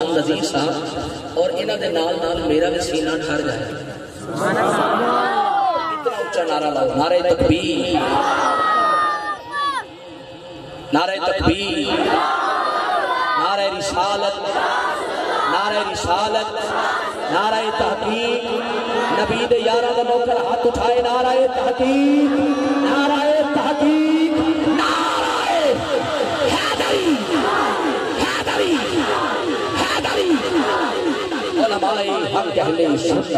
نظیر صاحب اور انہاں دے نال نال میرا بھی سینہ ٹھر جائے. اتنا اونچا نعرہ لاؤ. نعرہ تکبیر، نعرہ تکبیر، نعرہ رسالت، نعرہ رسالت، نعرہ تحقیق. نبی دے یاراں دا نوکر ہاتھ اٹھائے. نعرہ تحقیق، نعرہ تحقیق، نعرہ حیدری، حیدری، حیدری. علماء حق اہل سنت.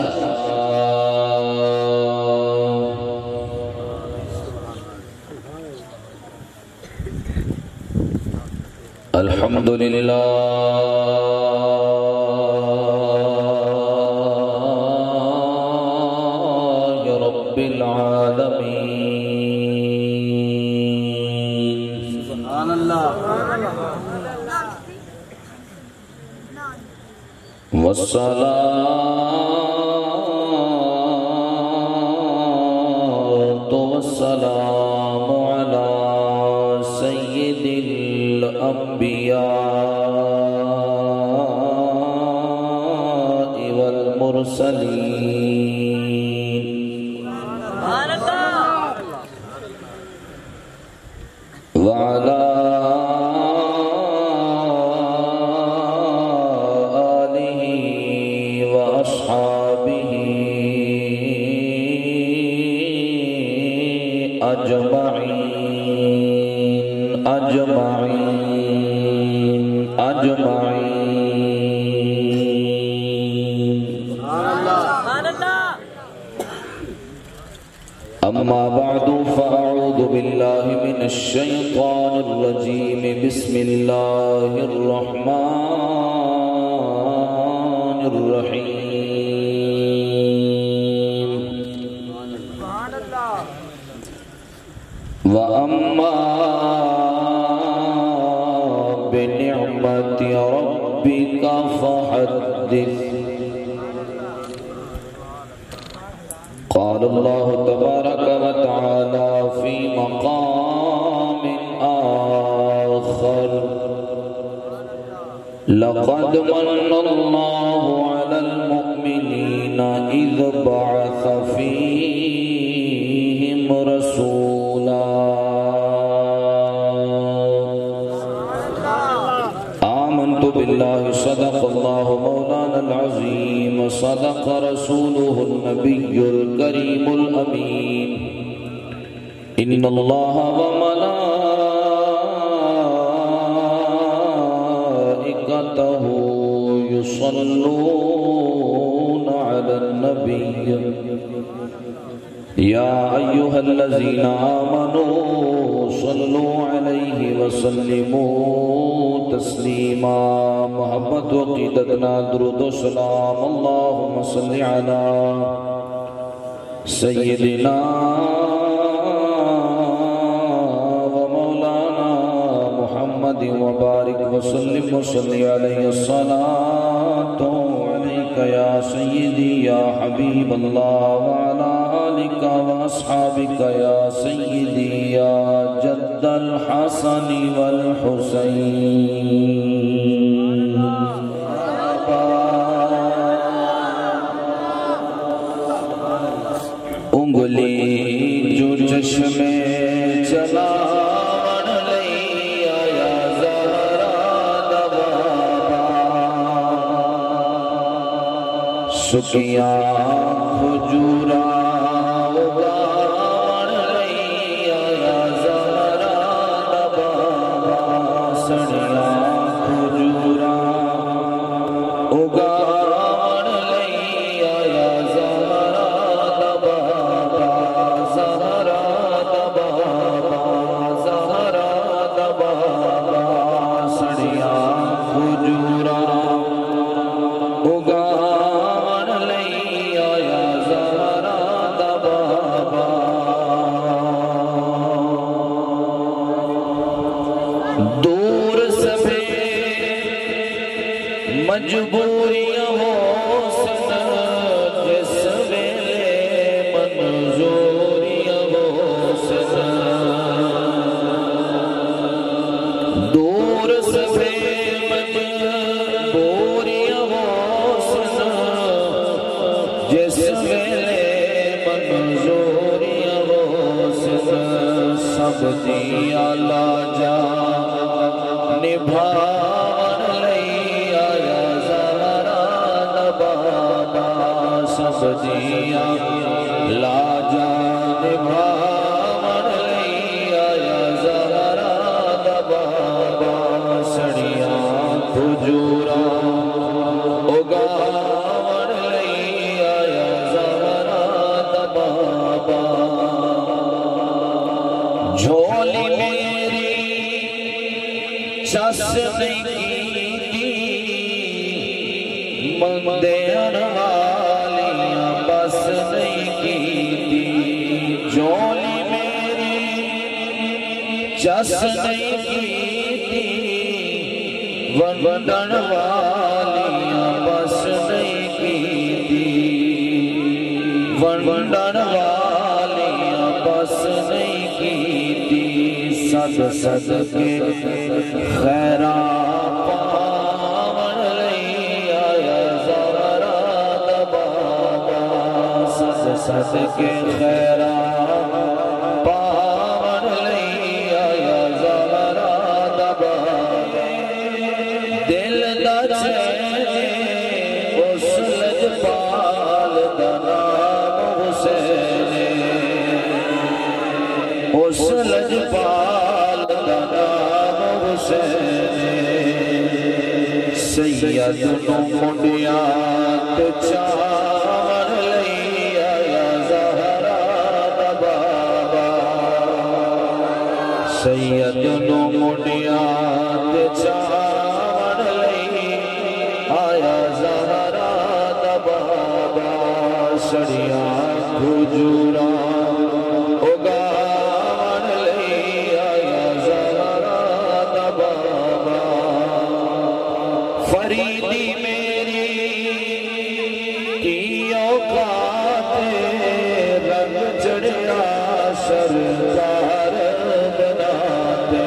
الحمدللہ رب العالمین. سبحان اللہ. والصلاة والسلام على سید الأنبیاء والمرسلین. وعلى آلہ وأصحابہ اجمعین اجمعین اجمعین. اما بعد فاعوذ باللہ من الشیطان الرجیم. بسم اللہ الرحمن الرحیم. وَأَمَّا بِنِعْمَةِ رَبِّكَ فَحَدِّثْ. قال الله تبارك وتعالى في مقام آخر: لقد من الله على المؤمنين إذ بعث فيهم رسولا آمنت بالله صدق الله مولانا العظيم صدق رسوله النبي الكريم الأمين. إن الله وملائكته يصلون على النبي يا أيها الذين آمنوا صلوا عليه وسلموا تسليما. محبت وقیدتنا درود و سلام. اللهم صل على سيدنا ومولانا محمد وبارك وسلم وصل عليه. الصلاة عليك يا سيدي يا حبيب الله وعلى آلك وأصحابك يا سيدي يا جد الحسن والحسين. انگلی جو چشم چلاون لئی آیا زہرا دبابا. سکیاں کھجورا اگاون لئی آیا زہرا دبابا. سڑیاں کھجورا اگاون لئی آیا زہرا دبابا. زہرا دبابا زہرا دبابا. سڑیاں کھجورا اگاون لئی آیا زہرا دبابا. دور سبھی مجبوریاں ہو سن جس ویلے منظوریاں ہو سن. دور سبھی مجبوریاں سب دیا لاجا نبھاون لئی آیا زہرا دا بابا سب دیا لاجا نبھاون لئی آیا زہرا دا بابا سڑیاں کھجورا اگاون لئی آیا زہرا دا بابا جھولی میری چس نہیں کی مندین والیاں بس نہیں کی جھولی میری چس نہیں کی ونڈن والیاں بس نہیں کی ونڈن والیاں بس نہیں کی صد صد کے خیران پاون لئی آیا زہرا دا بابا صد صد کے خیران پاون لئی آیا زہرا دا بابا دل دا چین اس لجپال دا نام حسین اس لجپال دا نام حسین سید نو منڈیات چاون لئی آیا زہرا دا بابا سید نو منڈیات چاون لئی آیا زہرا دا بابا سڑیاں کھجورا فریدی میری کی اوقات رنگ چڑھیا سرکار بناتے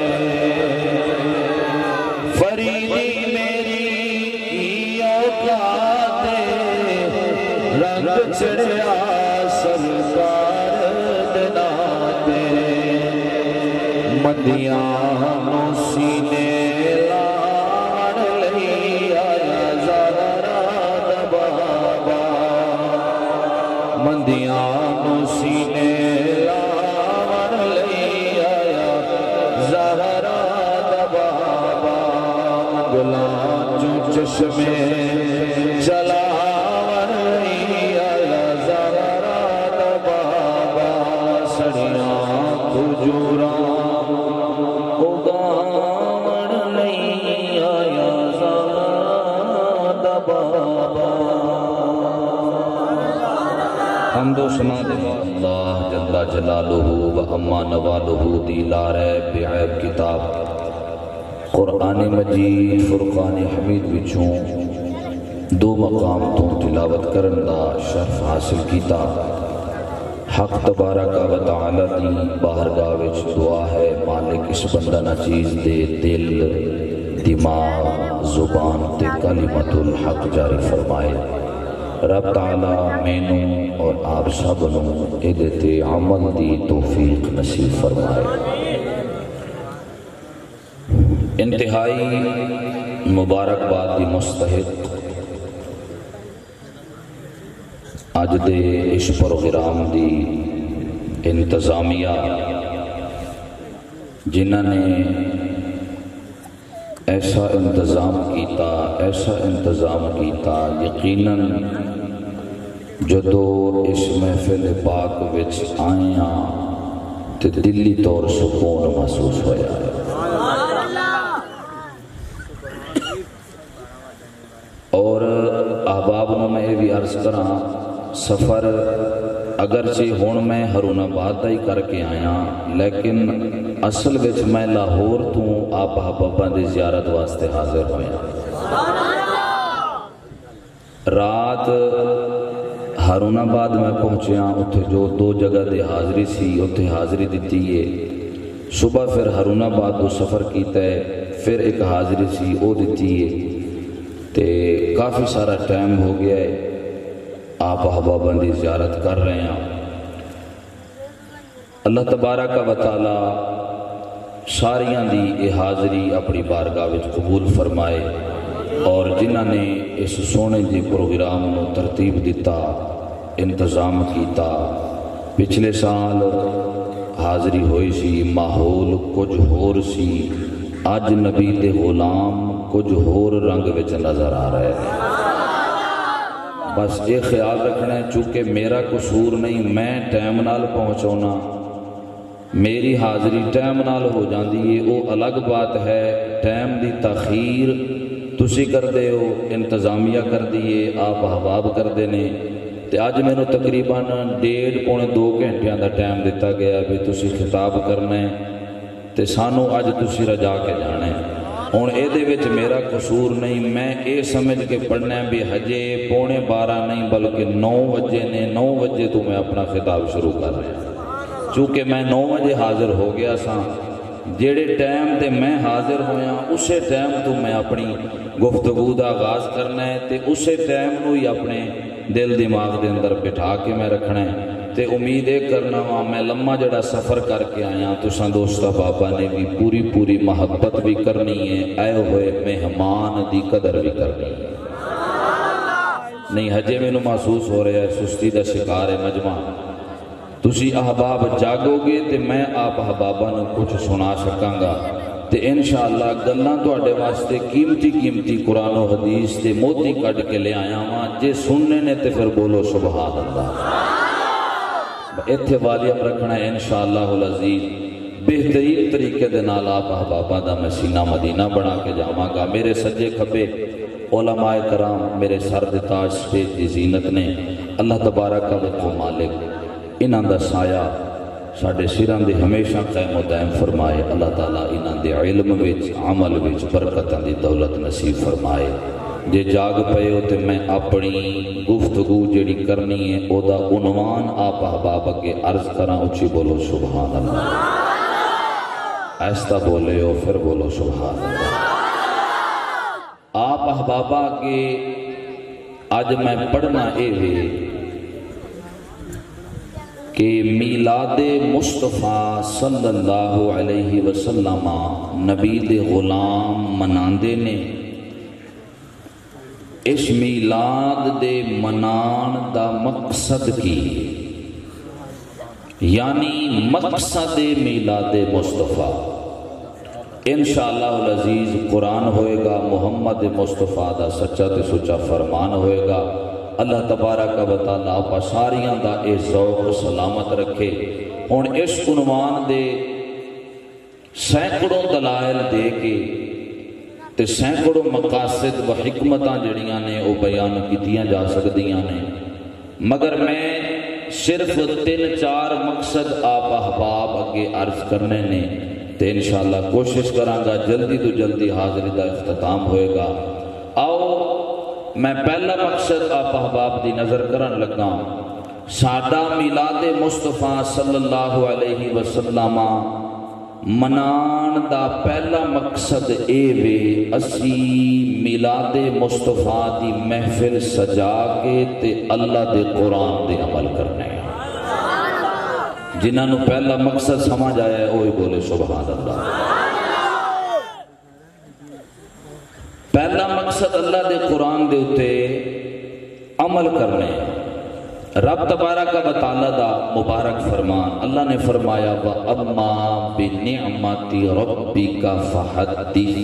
فریدی میری کی اوقات رنگ چڑھیا سرکار بناتے مدیاں سینے مندیاں سینے لاون لئی آیا زہرا دا بابا گلاں جو چشمے جلاون لئی آیا زہرا دا بابا سڑیاں کھجوراں اگاون لئی آیا زہرا دا بابا حمد و ثنا دے اللہ جل جلالہ و اما نوالہ دی لا ریب عیب کتاب قرآن مجید فرقان حمید وچوں دو مقام تو تلاوت کرن دا شرف حاصل کیتا حق تبارک و تعالی دی بارگاہ وچ دعا ہے مالک اس بندہ نہ چیز دے دل دماغ زبان تے کلمت الحق جاری فرمائے رب تعالی مینوں اور آپ سبنوں ادھتے عمل دی توفیق نصیب فرمائے انتہائی مبارکباد دی مستحق اج دے اس پروگرام دی انتظامیہ جنہ نے ایسا انتظام کیتا یقیناً جدو اس محفل پاک وچ آئیاں تے دلی طور سکون محسوس ہویا ہے اور احباب نو میں بھی عرض کراں سفر اگرچہ ہون میں ہرون آباد دا ہی کر کے آیا لیکن اصل وچ میں لاہور تو آپ احباباں دی زیارت واسطے حاضر ہویا رات ہرون آباد میں پہنچیا اتھے جو دو جگہ دے حاضری سی اتھے حاضری دیتی ہے صبح پھر ہرون آباد کو سفر کیتا ہے پھر ایک حاضری سی وہ دیتی ہے تے کافی سارا ٹائم ہو گیا ہے آپ احباباں دی زیارت کر رہے ہیں اللہ تبارک و تعالی ساریاں دی اے حاضری اپنی بارگاہ وچ قبول فرمائے، اور جنہاں نے اس سونے دے پروگرام نو ترتیب دیتا، انتظام کیتا۔ پچھلے سال حاضری ہوئی سی، ماحول کچھ ہور سی، اج نبی دے غلام کچھ ہور رنگ وچ نظر آ رہے ہیں۔ بس یہ خیال رکھنا ہے چونکہ میرا قصور نہیں، میں ٹائم نال پہنچونا، میری حاضری ٹائم نال ہو جاندی ہے، وہ الگ بات ہے۔ ٹائم دی تاخیر تسی کر دے ہو، انتظامیہ کر دیے، آپ احباب کر دینے، تے اج مینوں تقریباً 1.5-2 گھنٹیاں دا ٹائم دیتا گیا بھی تسی خطاب کرنا ہے، تے سانو اج تسی رجا کے جانا ہے۔ ہن اے دے وچ میرا قصور نہیں، میں اے سمجھ کے پڑھنا ہے بھی ہجے 11:15 نہیں بلکہ 9 بجے نے، 9 بجے تو میں اپنا خطاب شروع کر رہا ہوں، چونکہ میں 9 بجے حاضر ہو گیا سا۔ جیڑے ٹائم تے میں حاضر ہویا اسے ٹائم تو میں اپنی گفتگو دا آغاز کرنا ہے، تے اسے ٹائم نو ہی اپنے دل دماغ دے اندر بٹھا کے میں رکھنا ہے۔ تے امید یہ کرنا وا میں لمحہ جڑا سفر کر کے آیا تساں دوستا بابا نے بھی پوری محبت بھی کرنی ہے، آئے ہوئے مہمان دی قدر بھی کرنی ہے۔ نہیں ہجے مینوں محسوس ہو رہا ہے سستی دا شکار ہے مجمع، تسی احباب جاگو گے تے میں آپ احباباں نوں کچھ سنا سکاں گا، تے انشاءاللہ گلاں تواڈے واسطے قیمتی قرآن و حدیث تے موتی کڈ کے لے آیا ہاں، جے سننے نے تے پھر بولو سبحان اللہ۔ اتھے والیم رکھنا ہے انشاءاللہ العزیز، بہترین طریقے دے نال آپ احباباں دا میں سینہ مدینہ بنا کے جاواں گا۔ میرے سجے کھبے علماء کرام میرے سر دے تاج سفید دی زینت نے، اللہ تبارک و مالک انہاں دا سایہ ساڈے سراں دے ہمیشہ قائم و دائم فرمائے، اللہ تعالیٰ انہاں دے علم وچ عمل وچ برکتاں دی دولت نصیب فرمائے۔ جے جاگ پئے ہو تے میں اپنی گفتگو جڑی کرنی ہے او دا عنوان آپ احباب اگے عرض کراں، اچھی بولو سبحان اللہ، ایسا بولے ہو پھر بولو سبحان اللہ۔ آپ احباب اگے آج میں پڑھنا اے وے کہ میلاد مصطفیٰ صلی اللہ علیہ وسلم نبی دے غلام مناندے نے۔ اس میلاد دے منان دا مقصد کی، یعنی مقصد میلاد مصطفیٰ انشاءاللہ العزیز قرآن ہوئے گا، محمد مصطفیٰ دا سچا تے سچا فرمان ہوئے گا۔ اللہ تبارک و تعالیٰ آپ ساریاں دا اے ذوق سلامت رکھے۔ ہن اس عنوان دے سینکڑوں دلائل دے کے تے سینکڑوں مقاصد و حکمتاں جڑیاں نے وہ بیان کیتیاں جا سکدیاں نے، مگر میں صرف 3-4 مقصد آپ احباب اگے عرض کرنے نے، تے انشاءاللہ کوشش کراں گا جلدی تو جلدی حاضری دا اختتام ہوئے گا۔ آؤ میں پہلا مقصد آپ احباب دی نظر کرن لگا۔ ساڈا میلاد مصطفیٰ صلی اللہ علیہ وسلم منان دا پہلا مقصد اے وے اسی میلاد مصطفیٰ دی محفل سجا کے تے اللہ دے قرآن دے عمل کرنے ہیں۔ جنہاں نو پہلا مقصد سمجھ آیا ہے وہی بولے سبحان اللہ۔ پہلا مقصد اللہ دے قرآن دے اتے عمل کرنے ہیں۔ رب تبارک و تعالیٰ دا مبارک فرمان، اللہ نے فرمایا وَأَمَّا بِنِعْمَةِ رَبِّكَ فَحَدِّثْ۔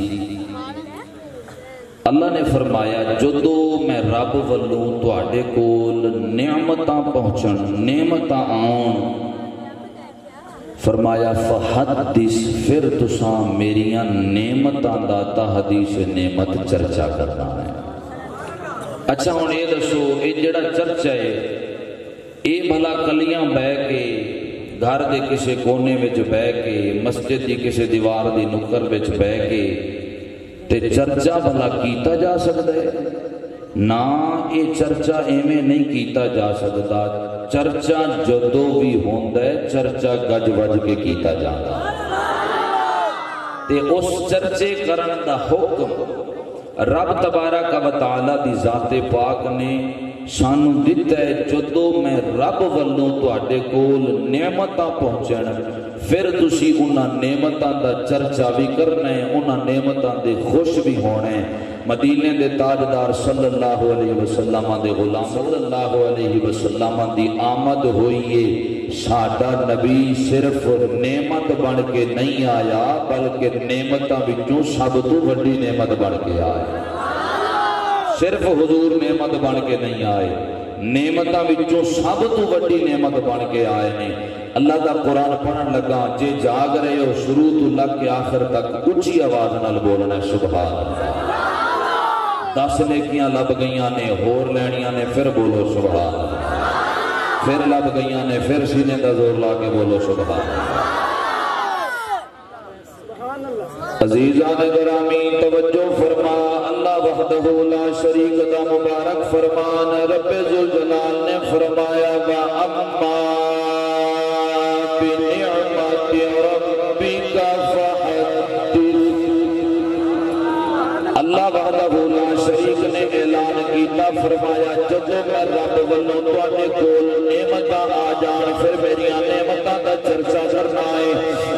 اللہ نے فرمایا جدو میں رب والوں تواڈے کول نعمتاں پہنچن، نعمتاں آن، فرمایا فحدث، پھر تساں میریاں نعمتاں دا تحدیث نعمت چرچا کرنا ہے۔ اچھا ہن یہ دسو اے جڑا چرچا ہے اے بھلا کلیاں بہ کے گھر دے کسے کونے وچ بہ کے مسجد دی کسے دیوار دی نکر وچ بہ کے تے چرچا بھلا کیتا جا سکتا ہے؟ نہ اے چرچا ایویں نہیں کیتا جا سکتا۔ چرچا جدو بھی ہوندا ہے چرچا گج وج کے کیتا جاتا تے اس چرچے کرن دا حکم رب تبارک و تعالی دی ذات پاک نے سانو دتا ہے جدو میں رب والوں تواڈے کول نعمتاں پہنچن پھر تسی انہاں نعمتاں دا چرچا بھی کرنا ہے، انہاں نعمتاں دے خوش بھی ہونا ہے۔ مدینے دے تاجدار صلی اللہ علیہ وسلم دے غلام صلی اللہ علیہ وسلم دی آمد ہوئی ہے۔ ساڈا نبی صرف نعمت بن کے نہیں آیا بلکہ نعمتاں وچوں سب تو وڈی نعمت بن کے آیا۔ صرف حضور نعمت بن کے نہیں آئے، نعمتاں وچوں سب تو وڈی نعمت بن کے آئے نے۔ اللہ دا قرآن پڑھن لگا، جے جاگ رہے ہو شروع تو لگ کے آخر تک اونچی آواز نال بولنا ہے سبحان اللہ۔ 10 نیکیاں لب گئیاں نے، ہور لینیاں نے، پھر بولو سبحان اللہ۔ پھر لب گئیاں نے، پھر سینے دا زور لا کے بولو سبحان اللہ۔ عزیزان گرامی توجہ فرما، اللہ وحدہ لا شریک دا مبارک فرمان رب ذوالجلال نے فرمایا وَأَمَّا بِنِعْمَةِ رَبِّكَ فَحَدِّثْ۔ اللہ وحدہ لا شریک نے اعلان کیتا، فرمایا جدو میں رب والوں تواڈے کول نعمتاں آ جان پھر میریاں نعمتاں دا چرچا کرنا ہے،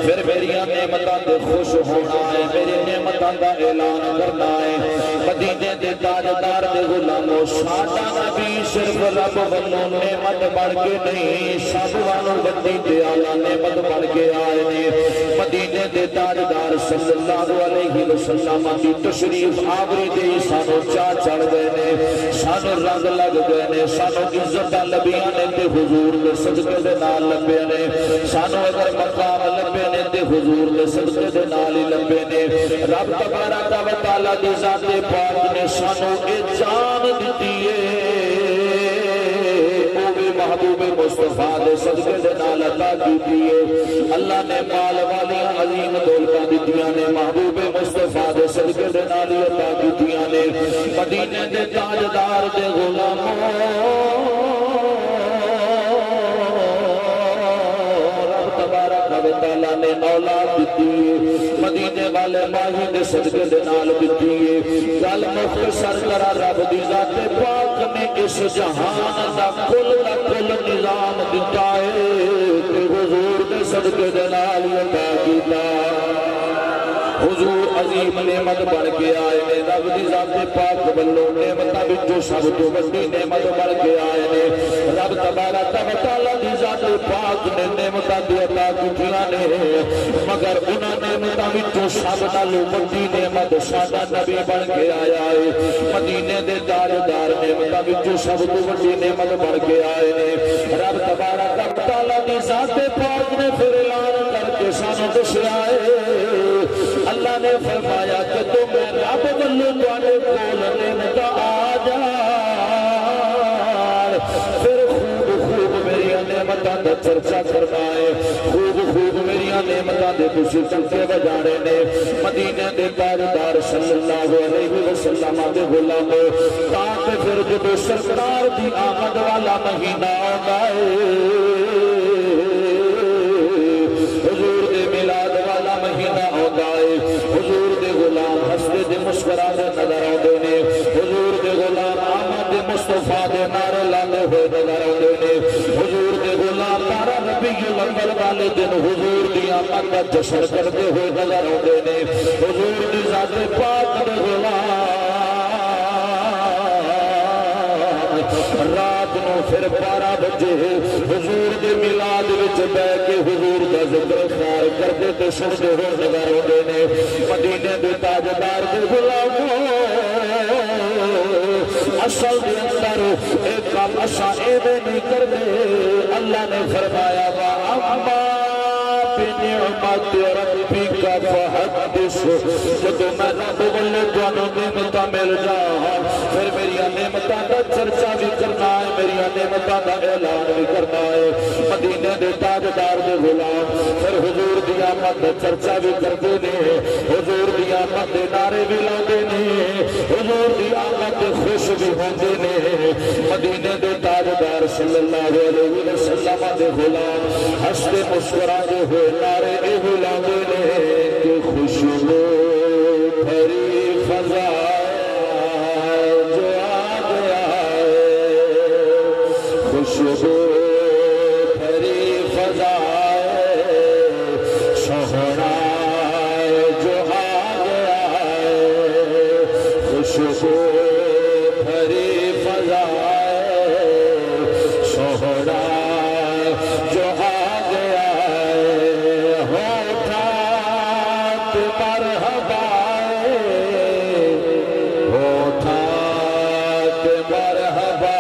پھر میریاں نعمتاں تے خوش ہونا ہے، میری نعمتاں دا اعلان کرنا ہے۔ مدینے دے تاجدار دے غلاموں، ساڈا نبی صرف رب والوں نعمت بن کے نہیں سب والوں وڈی تے اعلیٰ نعمت بن کے آئے نے۔ مدینے دے تاجدار صلی اللہ علیہ وسلم دی تشریف آوری دے سانو چاہ چڑھ گئے نے، سانو رنگ لگ گئے نے، سانو عزت لبیاں نے تے حضور دے صدقے دے نال لبے نے، سانو اگر مقام لبے نے تے حضور دے صدقے دے نال ہی لبے نے۔ رب تبارک و تعالی دی ذات پاک نے سانو اے جان دتی ہے، او بھی محبوب مصطفیٰ دے صدقے دے نال عطا کیتی ہے۔ اللہ نے مال والیاں عظیم دولتاں دتیاں نے، محبوب مصطفیٰ دے صدقے دے نال ہی عطا کیتیاں نے۔ مدینے دے تاجدار دے غلاموں، رب تبارک و تعالی نے اولاد دتی ہے، مدینے والے ماہی دے صدقے دے نال دتی ہے۔ گل مختصر کرا، رب دی ذات پاک نے اس جہان دا کل نظام دتا ہے تے حضور دے صدقے دے نال عطا کیتا۔ حضور عظیم نعمت بن کے آئے نے، رب دی ذات پاک والوں نعمتاں وچوں سب تو وڈی نعمت بن کے آئے نے۔ رب تبارک و تعالی دی ذات پاک نے نعمتاں دی عطا کیتیاں نے، مگر انہاں نعمتاں وچوں سب نالوں وڈی نعمت ساڈا نبی بن کے آیا ہے۔ مدینے دے تاجدار نعمتاں وچوں سب تو وڈی نعمت بن کے آئے نے۔ رب تبارک و تعالی دی ذات پاک نے پھر اعلان کر کے سانو دسیا ہے، اللہ نے فرمایا کہ تمہیں رب والوں تواڈے کول نعمتاں آ جان، پھر خوب میری نعمتاں دا چرچا کرنا ہے، خوب میری نعمتاں دے تسی چلتے بجانے نے۔ مدینے دے تاجدار صلی اللہ علیہ وسلم دے غلاموں، تاکہ پھر جدو سرکار دی آمد والا مہینہ آتا ہے، حضور دے میلاد والا مہینہ آتا ہے، حضور دے غلام ہستے دے مسکراتے نظر آتے نے، حضور دے غلام آمد مصطفیٰ دے نعرے لاندے ہوئے نظر آتے نے، حضور دے غلام 12 ربیع الاول والے دن حضور دی آمد کا جشن کرتے ہوئے نظر آتے نے۔ حضور دی ذات پاک دے غلام رات نو پھر 12 بجے حضور دے میلاد وچ بیٹھ کے حضور دا ذکر خیر کرتے تے سنتے ہوئے نظر آتے نے۔ مدینے دے تاجدار دے غلاموں، اصل دے اندر ایک کام اساں ایویں نہیں کرتے، اللہ نے فرمایا وَأَمَّا بِنِعْمَةِ رَبِّكَ فَحَدِّثْ۔ جدو میں رب والے تانوں نعمتاں مل جان پھر میری نعمتاں دا چرچا بھی کرنا ہے، میری نعمتاں دا اعلان بھی کرنا ہے۔ مدینے دے تاجدار دے غلام پھر حضور دی آمد دا چرچا بھی کرتے نے، حضور دی آمد دے نعرے بھی لاندے نے، حضور دی آمد دے خوش بھی ہوندے نے۔ مدینے دے تاجدار صلی اللہ علیہ وسلم دے غلام ہستے مسکراتے ہوئے نعرے اے لاندے نے کہ خوشبو بھری فضا جو آ گیا ہے، خوشبو بھری فضائے شہرائے جو آ گیا ہے خوشبو بھری فضائے شہرائے جو آ گیا ہے ہوٹھات مرحبا ہوٹھات مرحبا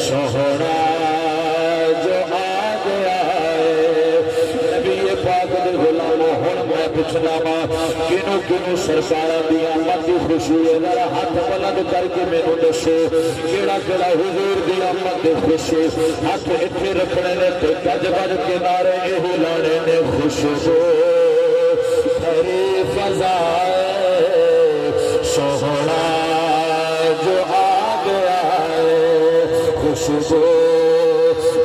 شہرائے جو آ گیا ہے نبی پاک دے غلامو ہن میں پوچھنا وا کنوں کنوں سرکاراں دی آمد دی خوشی ہے ذرا ہاتھ بلند کر کے مینوں دسو کیڑا کیڑا حضور دی آمد دی خوشی ہاتھ ایتھے رکھنے نے تے گج گج کے نعرے یہ لانے نے خوشبو بھری فضائے شہرائے جو آ گیا ہے خوشبو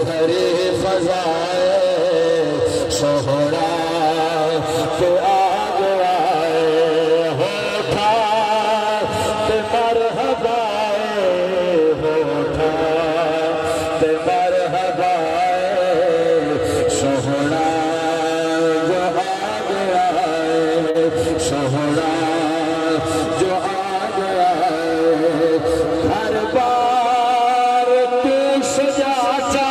بھری فضائے شہرائے جو آ گیا ہے ہوٹھات مرحبا ہوٹھات مرحبا شہرائے جو آ گیا ہے شہرائے جو آ گیا ہے ہر بار تو سجا جا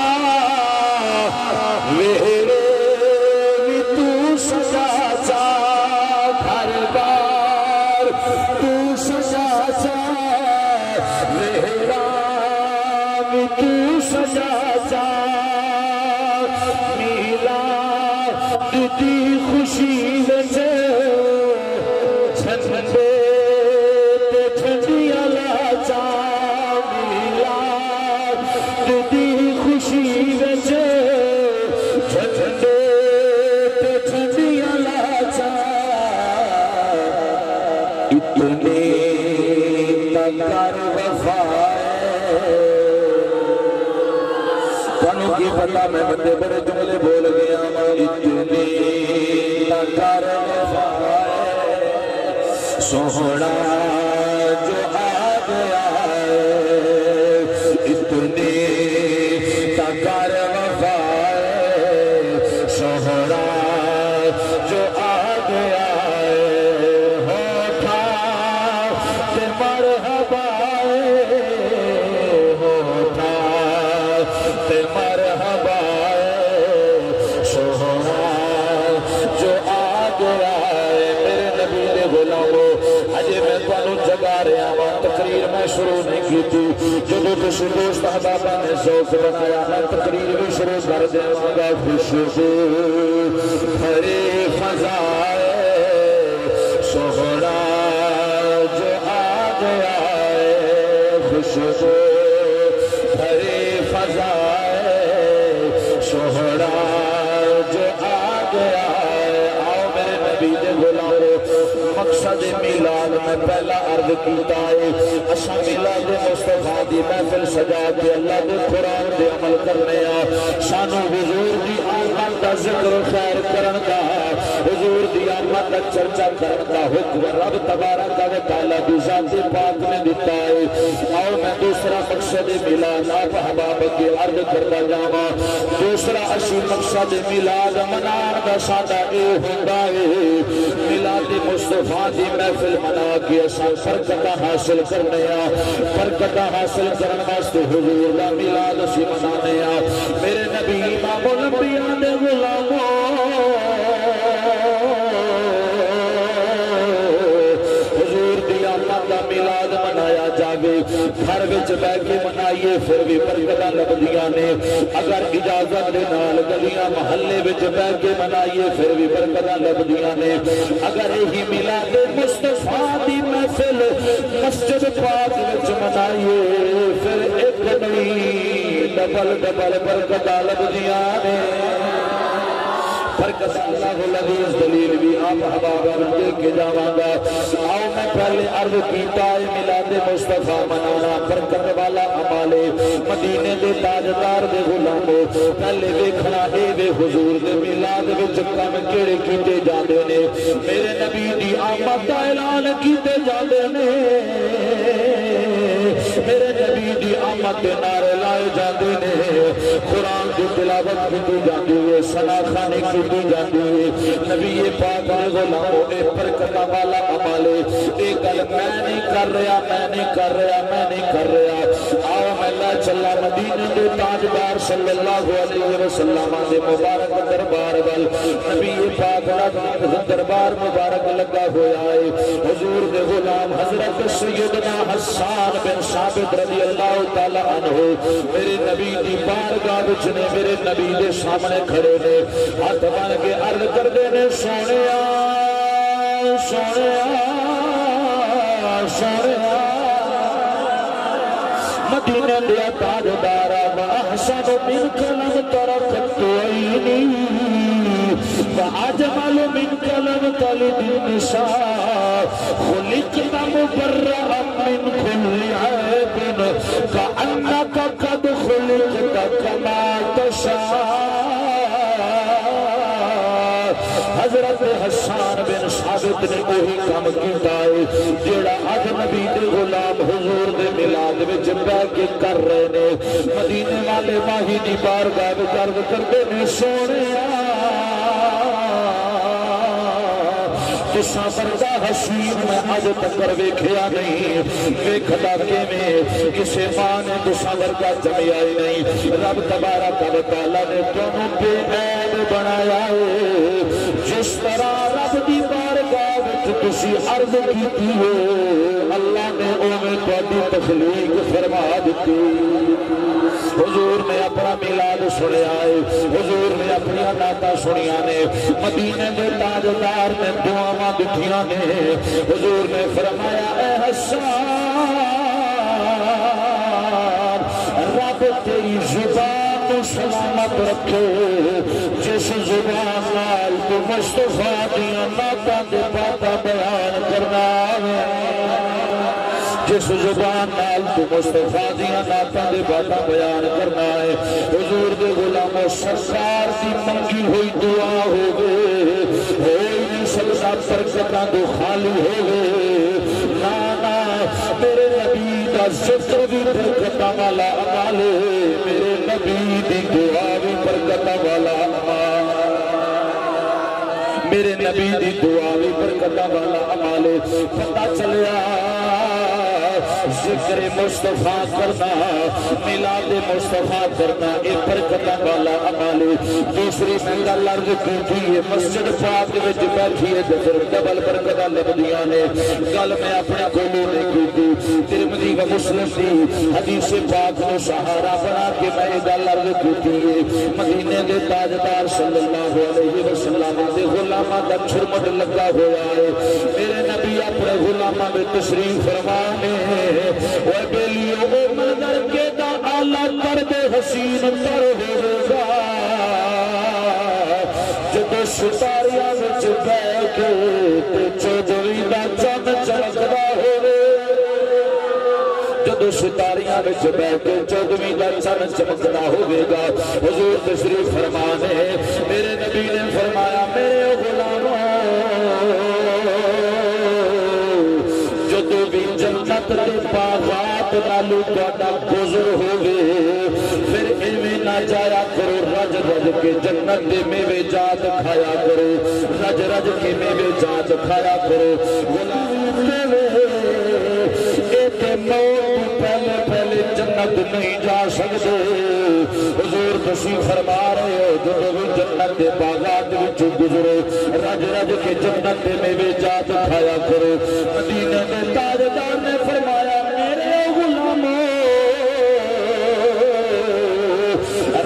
میرے بھی تو سجا جا ہر بار تو سجا جا میرا بھی تو سجا جا میلاد دی خوشی وچ جھنڈے تے جھنڈیاں لا جا میلاد دی خوشی وچ جھنڈے تے جھنڈیاں لا جا اتنی تکر وفا تانوں کی پتا میں بندے بڑے جملے بول گیا اتنی تکر وفا سوہنا جو آ گیا ہے اتنی تکر وفا سوہنا جو آ گیا ہے ہوٹھات مرحبا ہوٹھات مرحبا سوہنا جو آ گیا ہے میرے نبی دے غلامو اجے میں تانوں جگا رہا ہاں تقریر میں شروع نہیں کی تھی جدوں تسی دوست احباباں نے ذوق بنایا میں تقریر بھی شروع کر دیواں گا خوشبو بھری فضائے شہرائے جو آ گیا ہے خوشبو بھری فضائے شہرائے جو آ گیا ہے آؤ میرے نبی دے غلامو مقصد میلاد میں پہلا عرض کیتا ہے اساں میلاد مصطفیٰ دی محفل سجا کے اللہ دے قرآن دے عمل کرنے سانو حضور دی آمد دا ذکر خیر کرن دا حضور دی آمد دا چرچا کرن دا حکم رب تبارک و تعالی دی ذات پاک نے دیتا ہے آؤ میں دوسرا مقصد میلاد آپ احباب کی عرض کرتا جاواں دوسرا اسی مقصد میلاد منان دا ساڈا اے ہوندا ہے میلاد مصطفیٰ دی محفل منا کے اساں برکت حاصل کرنے برکت حاصل کرن واسطے حضور دا میلاد اسی منانے میرے نبی امام الانبیاء دے غلامو حضور دی آمد دا میلاد منایا جاوے گھر وچ بیٹھ کے منائیے پھر بھی برکتاں لبدیاں نے اگر اجازت دے نال گلیاں محلے وچ بیٹھ کے منائیے پھر بھی برکتاں لبدیاں نے اگر یہی میلاد مصطفیٰ دی محفل مسجد پاک وچ منائیے پھر ایک نہیں ڈبل ڈبل برکتاں لبدیاں نے برکت اللہ العزیز دلیل بھی آپ حبابہ رکھے کے جاواں گا آؤ میں پہلے عرض کیتا ہے میلاد مصطفیٰ منانا برکت والا عمالے مدینے دے تاجدار دے غلاموں پہلے ویکھنا اے وے حضور دے میلاد وچ کم کیڑے کیتے جاندے نے میرے نبی دی آمد دا اعلان کیتے جاندے نے میرے نبی دی آمد امامت نعرے لائے جاندے نے قرآن کی تلاوت کی جاندی ہے ثنا خوانی کی جاندی ہے نبی پاک نے غلاموں اے برکت والا عمل اے گل میں نہیں کر رہا میں نہیں کر رہا میں نہیں کر رہا آؤ میں لے چلا مدینے دے تاجدار صلی اللہ علیہ وسلم دے مبارک دربار وال نبی پاک دا دربار مبارک لگا ہویا ہے حضور دے غلام حضرت سیدنا حسان بن ثابت رضی اللہ تعالی عنہ میرے نبی دی بارگاہ وچ نے میرے نبی دے سامنے کھڑے نے ہاتھ بن کے عرض کردے نے سونیا سونیا سونیا مدینہ دیا تاجدارا وَأَحْسَنُ مِنْكَ لَمْ تَرَ قَطُّ عَيْنِي وَأَجْمَلُ مِنْكَ لَمْ تَلِدِ النِّسَاءُ خُلِقْتَ مُبَرَّأً مِنْ كُلِّ عَيْبٍ كَأَنَّكَ قَدْ خُلِقْتَ كَمَا تَشَاءُ حضرت حسان بن ثابت نے وہی کام کیتا ہے جیڑا اج نبی دے غلام حضور دے میلاد وچ بیٹھ کے کر رہے نے مدینے والے ماہی دی بارگاہ وچ عرض کردے نے سونیا تساں بندہ حسین میں اج تک ویکھیا نہیں ویکھدا کیویں کسے ماں نے تساں ورگا جمیا ہی نہیں رب تبارک و تعالی نے تانوں بے عیب بنایا ہے جس طرح رب دی بارگاہ وچ تسی عرض کیتی ہے اللہ نے اوویں تہاڈی تخلیق فرما دتی حضور نے اپنا میلاد سنیا ہے حضور نے اپنی نعتاں سنیاں نے مدینے دے تاجدار نے دعاواں دتیاں نے حضور نے فرمایا اے حسان رب تیری زبان کو سلامت رکھے جس زبان نال تو مصطفیٰ دیاں نعتاں دے باتاں بیان کرنا جس زبان نال تو مصطفیٰ دیاں نعتاں دے باتاں بیان کرنا ہے حضور دے غلاموں سرکار دی منگی ہوئی دعا ہوگے ہوئی نہیں سکتا برکتاں تو خالی ہوگے نانا میرے نبی دا ذکر بھی برکتاں والا عمل ہے میرے نبی دی دعا بھی برکتاں والا عمل میرے نبی دی دعا بھی برکتاں والا عمل ہے پتہ چلیا ذکر مصطفیٰ کرنا میلاد مصطفیٰ کرنا اے برکتاں والا عمل دوسری میں گل عرض کی ہے مسجد پاک وچ بیٹھی ہے ذکر ڈبل برکتاں لبدیاں نے گل میں اپنے کولوں نہیں کیتی ترمذی و مسلم دی حدیث پاک کو سہارا بنا کے میں گل عرض کی ہے مدینے دے تاجدار صلی اللہ علیہ وسلم دے غلاماں دا چھرمٹ لگا ہوا ہے میرے نبی اپنے غلاماں میں تشریف فرمانے اے بیلیو اے منظر کے دا آلہ کرد حسین تر ہوگا جدو ستاریاں وچ بیٹھ تے چودویں دا چند چمکدا ہوگے جدو ستاریاں وچ بیٹھ تے چودویں دا چند چمکدا ہوگے گا حضور تشریف فرمانے میرے نبی نے فرمایا میرے غلاموں جدو بھی جنت دے باغات نالو تہاڈا گزر ہوگے پھر ایویں نہ جایا کرو رج رج کے جنت دے میوے جات کھایا کرو رج رج کے میوے جات کھایا کرو غلام اے تے موت پہلے پہلے جنت نہیں جا سکتے حضور تشریف فرما رہے ہو جدو بھی جنت دے باغات وچ گزرو رج رج کے جنت دے میوے جات کھایا کرو مدینے دے تاجدار نے فرمایا میرے غلاموں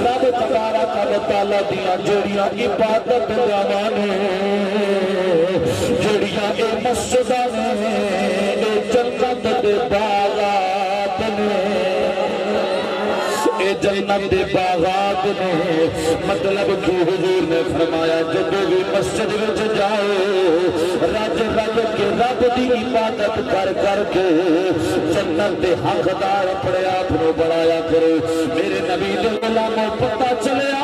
رب تبارک و تعالی دیاں جڑیاں عبادت گاواں نے جڑیاں اے مسجداں نے اے جنت دے باغات نے اے جنت دے باغات نے مطلب کہ حضور نے فرمایا جدو بھی مسجد وچ جاؤ رج رج کے رب دی عبادت کر کر کے جنت دے حقدار اپنے آپ نو بنایا کرو میرے نبی دے غلاموں پتہ چلیا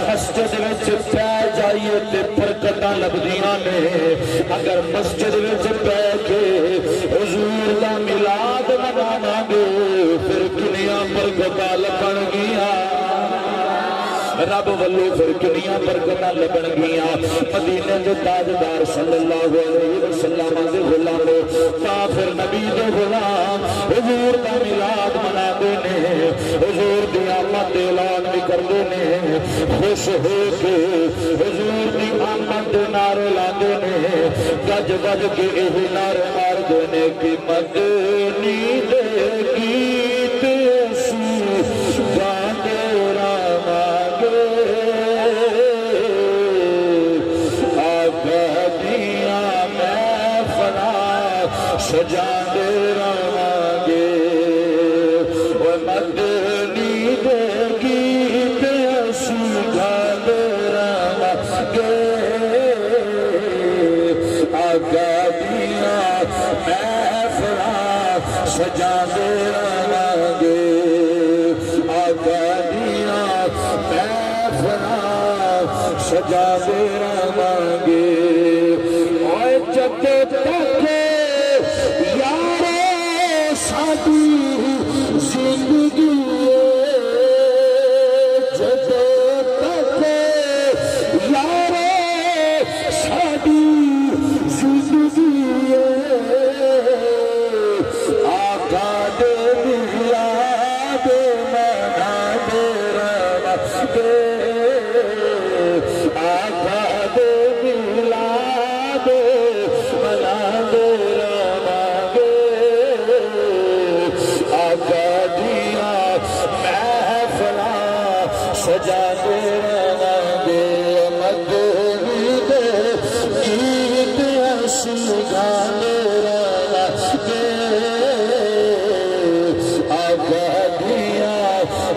مسجد وچ پہ جائیے تے برکتاں لبدیاں نے اگر مسجد وچ پہ کے حضور برکتاں لبن گیاں رب ولو پھر کنیاں برکتاں لبن گیاں مدینے دے تاجدار صلی اللہ علیہ وسلم دے غلام تا پھر نبی دے غلام حضور دا میلاد مناندے نے حضور دی آمد دے اعلان بھی کردے نے خوش ہو کے حضور دی آمد دے نعرے لاندے نے گج گج کے یہ نعرے ماردے نے کہ مدنی دے گیت اسی گاندے سجا دے رہاں گے وہ مدنی دے گیت اسی گا دے رہاں گے آگا دیا محفلاں سجا دے رہاں گے آگا دیا محفلاں سجا دے رہاں گے اور جب تک زندگی جب تک یار ساڈی زندگی آقا دے میلاد منا دے رہاں گے آقا دے میلاد منا دے رہاں گے سجا دے رہاں گے مدنی دے گیت اسی گا دے رہاں گے آقا دیا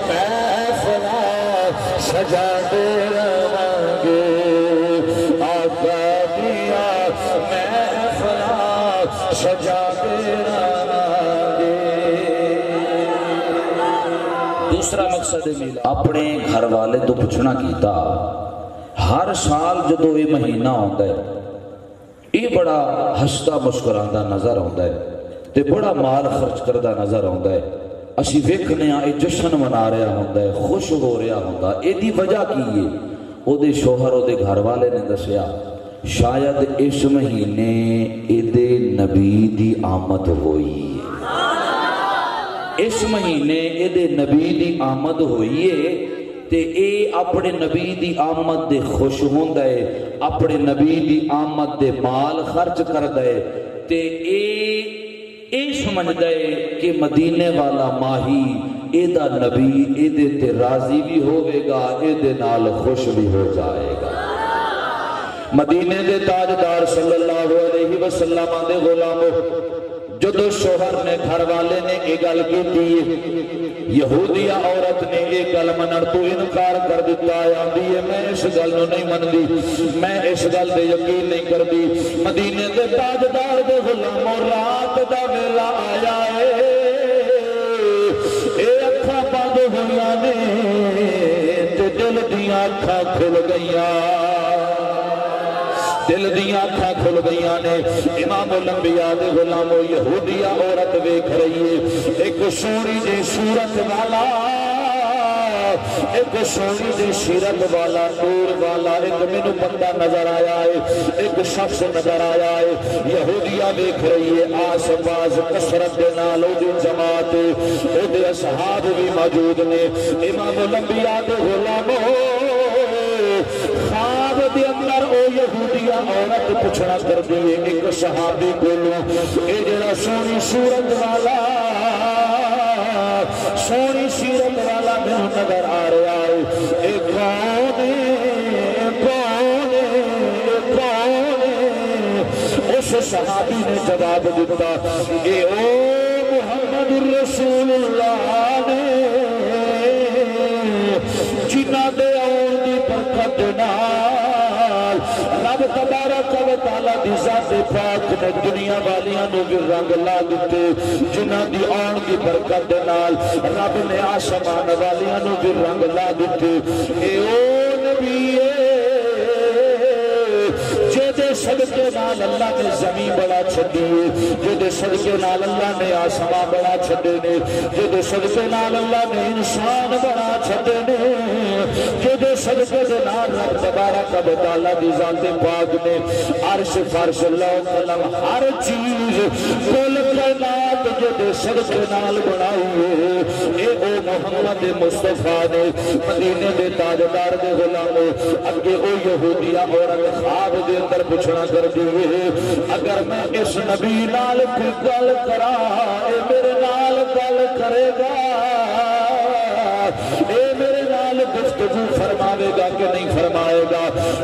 محفلاں سجا دے رہاں گے آقا دیا محفلاں سجا دے رہاں گے دوسرا مقصد اپنے گھر والے تو پوچھنا کیتا ہر سال جدو یہ مہینہ ہوتا ہے یہ بڑا ہستا مسکراندہ نظر ہوتا ہے تے بڑا مال خرچ کردہ نظر ہوتا ہے اسی ویکھنے یہ جشن منا رہا ہوتا ہے خوش ہو رہا ہوتا ہے یہ وجہ کی ہے او دے شوہر او دے گھر والے نے دسیا شاید اس مہینے ایدے نبی دی آمد ہوئی ہے اس مہینے ایدے نبی دی آمد ہوئی ہے تے اے اپنے نبی دی آمد دے خوش ہوندہ ہے اپنے نبی دی آمد دے مال خرچ کردہ ہے تے اے سمجھدہ ہے کہ مدینے والا ماہی ایدہ نبی ایدے تے راضی بھی ہوئے گا ایدے نال خوش بھی ہو جائے گا مدینے دے تاجدار صلی اللہ علیہ وسلم دے غلاموں جدو شوہر نے گھر والے نے ایک گل کی تھی یہودیہ عورت نے ایک گل منن تو انکار کر دیتا ہے آندھی ہے میں اس گل نو نہیں من دی میں اس گل دے یقین نہیں کر دی مدینے دے تاجدار دے غلاموں رات دا ویلا آیا ہے اے اکھاں بند ہویاں نے تے دل دیاں اکھاں کھل گئیاں دل دیاں آنکھاں کھل گئیاں نے امام الانبیاء دے غلاموں یہودیہ عورت ویکھ رہی ہے ایک سونی جی صورت والا ایک سونی جی سیرت والا نور والا ایک مینوں بندہ نظر آیا ہے ایک شخص نظر آیا ہے یہودیہ ویکھ رہی ہے آس پاس کثرت دے نال او دی جماعت او دے اصحاب بھی موجود نے امام الانبیاء دے غلاموں خواب دے اندر او یہودیہ عورت پوچھنا کر دیئے ایک صحابی کولوں اے جڑا سونی صورت والا سونی صورت والا میں نظر آ رہا ہے اے کون ہے کون ہے کون ہے اس صحابی نے جواب دیتا اے او محمد رسول اللہ نے جنہ دے اور دی برکت نال رب تبارک و تعالی دی ذات پاک نے دنیا والیاں نو بھی رنگ لا دیتے جنہ دی آن دی برکت نال رب نے آسمان والیاں نو بھی رنگ لا دیتے اے او نبی جے صدقے نال اللہ نے زمین بڑا چھڈی جدے صدقے نال اللہ نے آسمان بڑا چھڈے نے جدے صدقے نال اللہ نے انسان بڑا چھڈے نے جدے صدقے دے نال رب تبارک و تعالی دی ذات پاک نے عرش فرش لوح قلم ہر چیز کل کائنات جدے صدقے نال بنائی اے او محمد مصطفیٰ نے مدینے دے تاجدار دے غلام اگے او یہودیہ عورت خواب دے اندر پوچھنا کر دیئے اگر میں اس نبی نال کوئی گل کرا اے میرے نال گل کرے گا اے میرے نال گفتگو فرماوے گا کہ نہیں فرمائے گا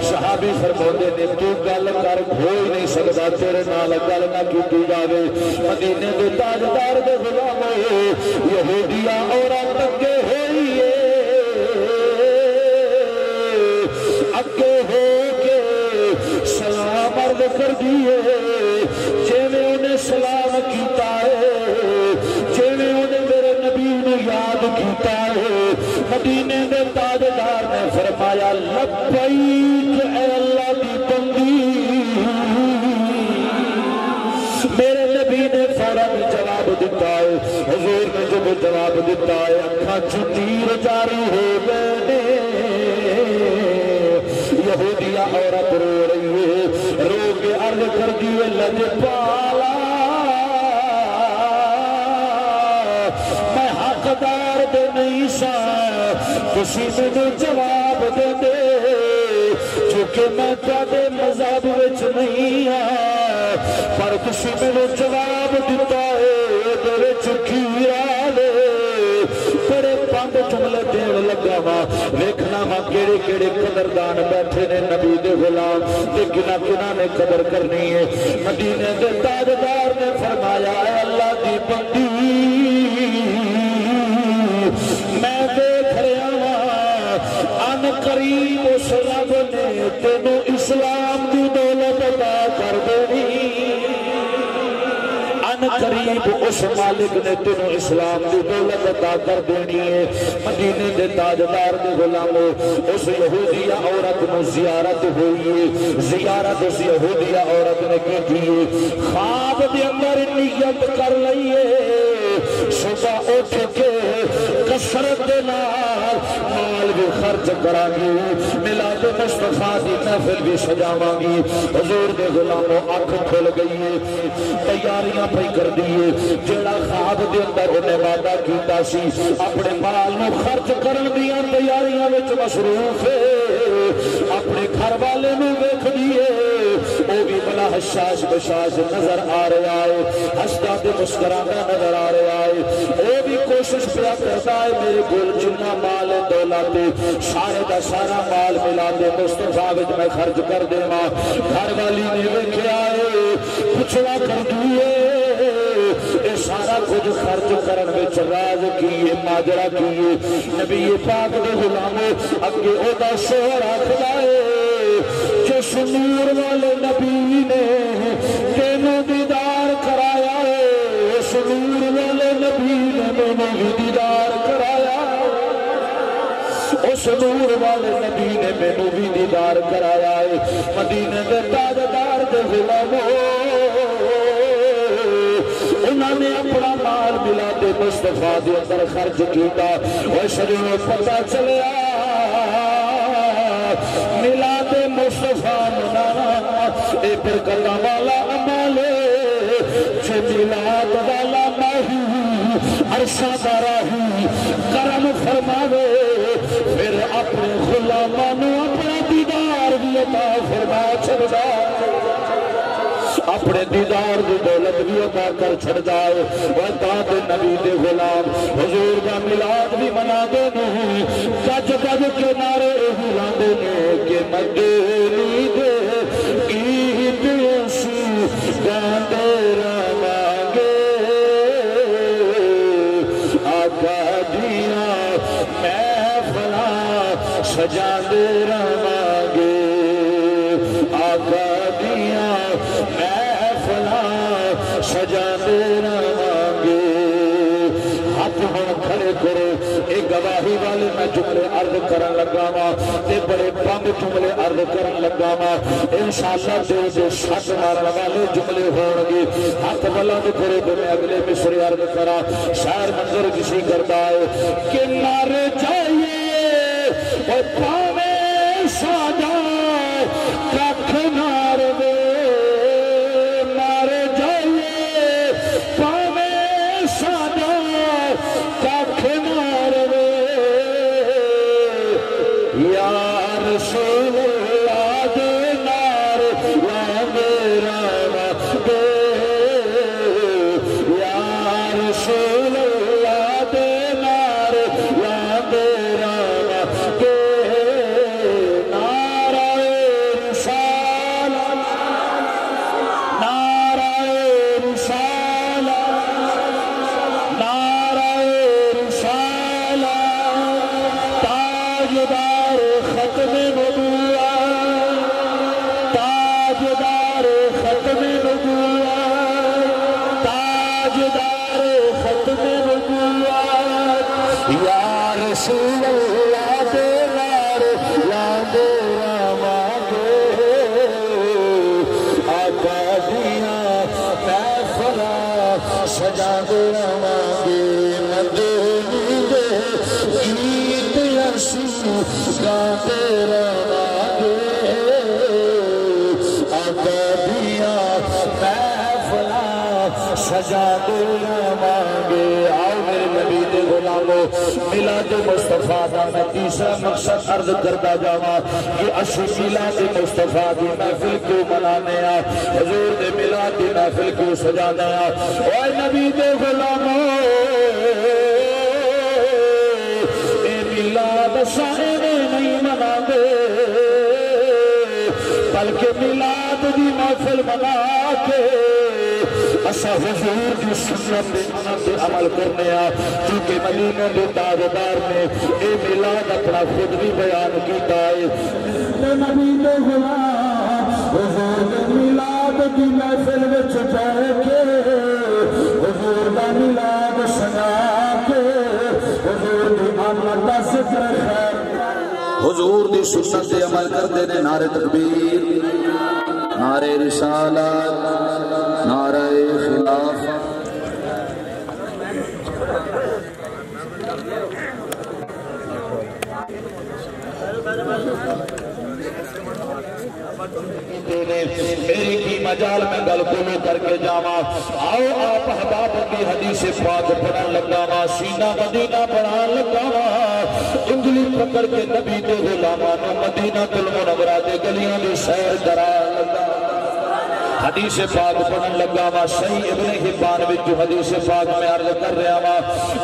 صحابی فرماتے نے تو گل کر ہوئی نہیں سکتا تیرے نال گل نہ کیتی جاوے مدینے دے تاجدار دے غلام یہودیہ عورت اگے ہوئی ہے اگے ہو کے سلام عرض کر دیئے جیویں انہیں سلام کیتا ہے جیویں انہیں میرے نبی نے یاد کیتا ہے مدینے دے تاجدار نے فرمایا لبیک اے اللہ دی بندی میرے نبی نے فوراً جواب دیتا ہے حضور نے جب جواب دیتا ہے اکھاں چتیر جاری ہو گئے یہودیہ عورت رو رہی ہے رو کے عرض کر دیئے لجپالا میں حقدار دے نہیں سا کسی میں جواب دے دے چونکہ میں تھوڑے مذہب وچ نہیں ہاں پر کسی میں جواب دیتا ہے دے چکیرا دے بڑے پانڈ جملے دین لگا وا ویکھنا وا کیڑے کیڑے قدردان بیٹھے نے نبی دے غلام تے کنا کنا نے قدر کرنی ہے مدینے دے تاجدار نے فرمایا اے اللہ دی بندی میں دیکھ رہا وا ان قریب اس رب نے تینوں اسلام دی دولت عطا کر دینی قریب اس مالک نے تینوں اسلام دی دولت عطا کر دینی ہے مدینے دے تاجدار دے غلاموں اس یہودیہ عورت نو زیارت ہوئی ہے زیارت اس یہودیہ عورت نے کی تھی خواب دے اندر نیت کر لئیے صبح اٹھ کے کثرت دے نال مال بھی خرچ کرا گی میلاد مصطفیٰ دی محفل بھی سجاواں گی حضور دے غلاموں آنکھ کھل گئی ہے تیاریاں پئی کر دیئے جڑا خواب دے اندر انہیں وعدہ کیتا سی اپنے مال نو خرچ کرن دیاں تیاریاں وچ مصروف ہے اپنے گھر والے نو ویکھ دیئے وہ بھی بڑا حشاش بشاش نظر آ رہا ہے ہستا تے مسکرانا نظر آ رہا ہے وہ بھی کوشش پیا کرتا ہے میرے کول جنہ مال دولت سارے دا سارا مال میلاد مصطفیٰ وچ میں خرچ کر دیواں گھر والی نے ویکھیا ہے پوچھنا کر دیئے اے سارا کچھ خرچ کرن وچ راز کیے ماجرا کیے نبی پاک دے غلاموں اگے او دا شوہر آکھدا ہے جس نور والے نبی نے تینوں دیدار کرایا ہے اس نور والے نبی نے مینوں دیدار کرایا اس نور والے نبی نے مینوں بھی دیدار کرایا ہے مدینے دے تاجدار دے غلاموں انہوں نے اپنا مال میلاد مصطفیٰ دے اندر خرچ کیتا وہ شریعہ پتہ چلیا میلاد مصطفیٰ منانا اے برکت والا عمل جو میلاد والا نہیں عرشہ راہی کرم فرماوے پھر اپنے غلامانو اپنا دیدار بھی عطا فرما چھڑا اپنے دیدار دی دولت بھی عطا کر چھڑ جائے وطاعت نبی دے غلام حضور کا میلاد بھی منا دینے گج گج کے نعرے ہلا دینے کہ مدینی دے عید اسی گاندے روانگے آقا دیاں محفلاں سجا دے روانگے آقا دیاں سجا دے رہاں گے ہاتھ ہوں کھڑے کرو ایک گواہی والے میں جملے عرض کرن لگا وا تے بڑے بند جملے عرض کرن لگا وا انشاءاللہ دل دے شک مارن والے جملے ہون گے ہاتھ بلند کرے تو میں اگلے مصرے عرض کرا شاعر منظر کسی کرتا ہے کہ مر جائیے اور پاوے سادا ککھ نار دے مر جائیے پاوے سادا ککھ نار دے یا رسول اللہ دے نار یا میرا دے یا رسول اللہ دے نار یا میرا دے نعرہ رسالت نعرہ رسالت نعرہ رسالت تاجدار ختم نبوت تاجدار ختم نبوت تاجدار ختم نبوت یا رسول اللہ دے نار یا میرا مانگے آقا دیاں محفلاں سجا دے مانگے مدینی دے گیت یسوع گاتے رہانگے آقا دیاں محفلاں سجا دے مانگے آؤ میرے نبی دے غلامو میلاد مصطفیٰ دا میں تیسرا مقصد عرض کرتا جاواں کہ اسی میلاد مصطفیٰ دی محفل کیوں منانے آ حضور دے میلاد دی محفل کیوں سجانے آ اے نبی دے غلامو اے میلاد سائنے نہیں منا دے بلکہ میلاد دی محفل منا کے اسا حضور کی سنت پہ عمل کرنے آ کیونکہ مدینہ دے تاجدار نے اے میلاد اپنا خود بھی بیان کیتا ہے نبی دے غلام حضور دے میلاد دی محفل وچ جا کے حضور دا میلاد سنا کے حضور دی آمد دا ذکر خیر حضور دی سنت پہ عمل کرتے نے نعرہ تکبیر نعرہ رسالت نعرہ خلافت میری کی مجال میں گل کلو کر کے جاما آؤ آپ احباب کی حدیث پاک پڑھن لگاما سینہ مدینہ پڑھان لگاما انگلی پکڑ کے نبی دے غلامانو مدینہ المنورہ دے گلیاں دے سیر کران لگاما حدیث پاک پڑھن لگاما صحیح ابن حبان وچ حدیث پاک میں عرض کر رہا وا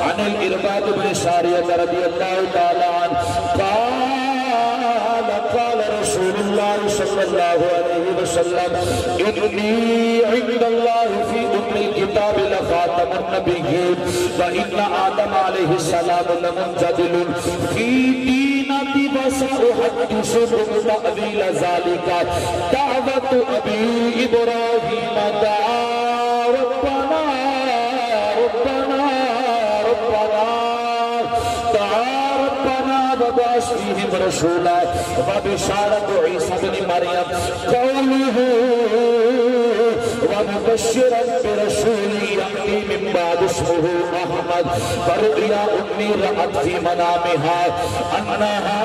عن الارباد بن ساریہ رضی اللہ تعالی عنہ قال رسول اللہ صلی اللہ علیہ وسلم انی عند اللہ فی ام الکتاب لخاتم النبیین وان آدم علیہ السلام لمنجدل فی دینتی وسأحدثکم تأویل ذالک دعوت ابی ابراہیم دعا ربنا ربنا ربنا دعا ربنا وبعث فیہم رسولا وبشارت عیسیٰ بن مریم قوله ومبشرا برسول یأتی من بعد اسمه احمد فرؤیا امی رأت فی منامها انہا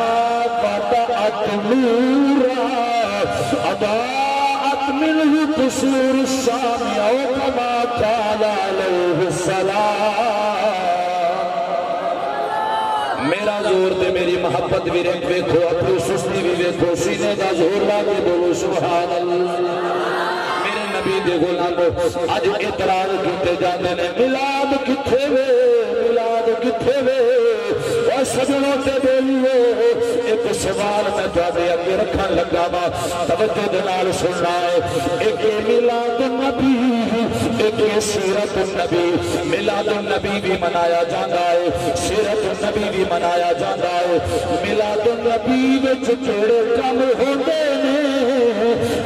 قطعت نورا اضاءت منه قصور الشام او کما قال علیہ السلام میرا زور دے میری محبت بھی رکھ ویکھو اپنی سستی بھی ویکھو سینے کا زور لا کے بولو سبحان اللہ میرے نبی دے غلامو اج اعتراض کیتے جاندے نے میلاد کتھے وے میلاد کتھے وے اور سجنوں سے بولیے ایک سوال میں تواڈے اگے رکھن لگا وا توجہ دے نال سننا ہے ایک میلاد النبی ایک سیرت النبی میلاد النبی بھی منایا جاتا ہے سیرت النبی بھی منایا جاتا ہے میلاد النبی وچ کیڑے کم ہوندے نے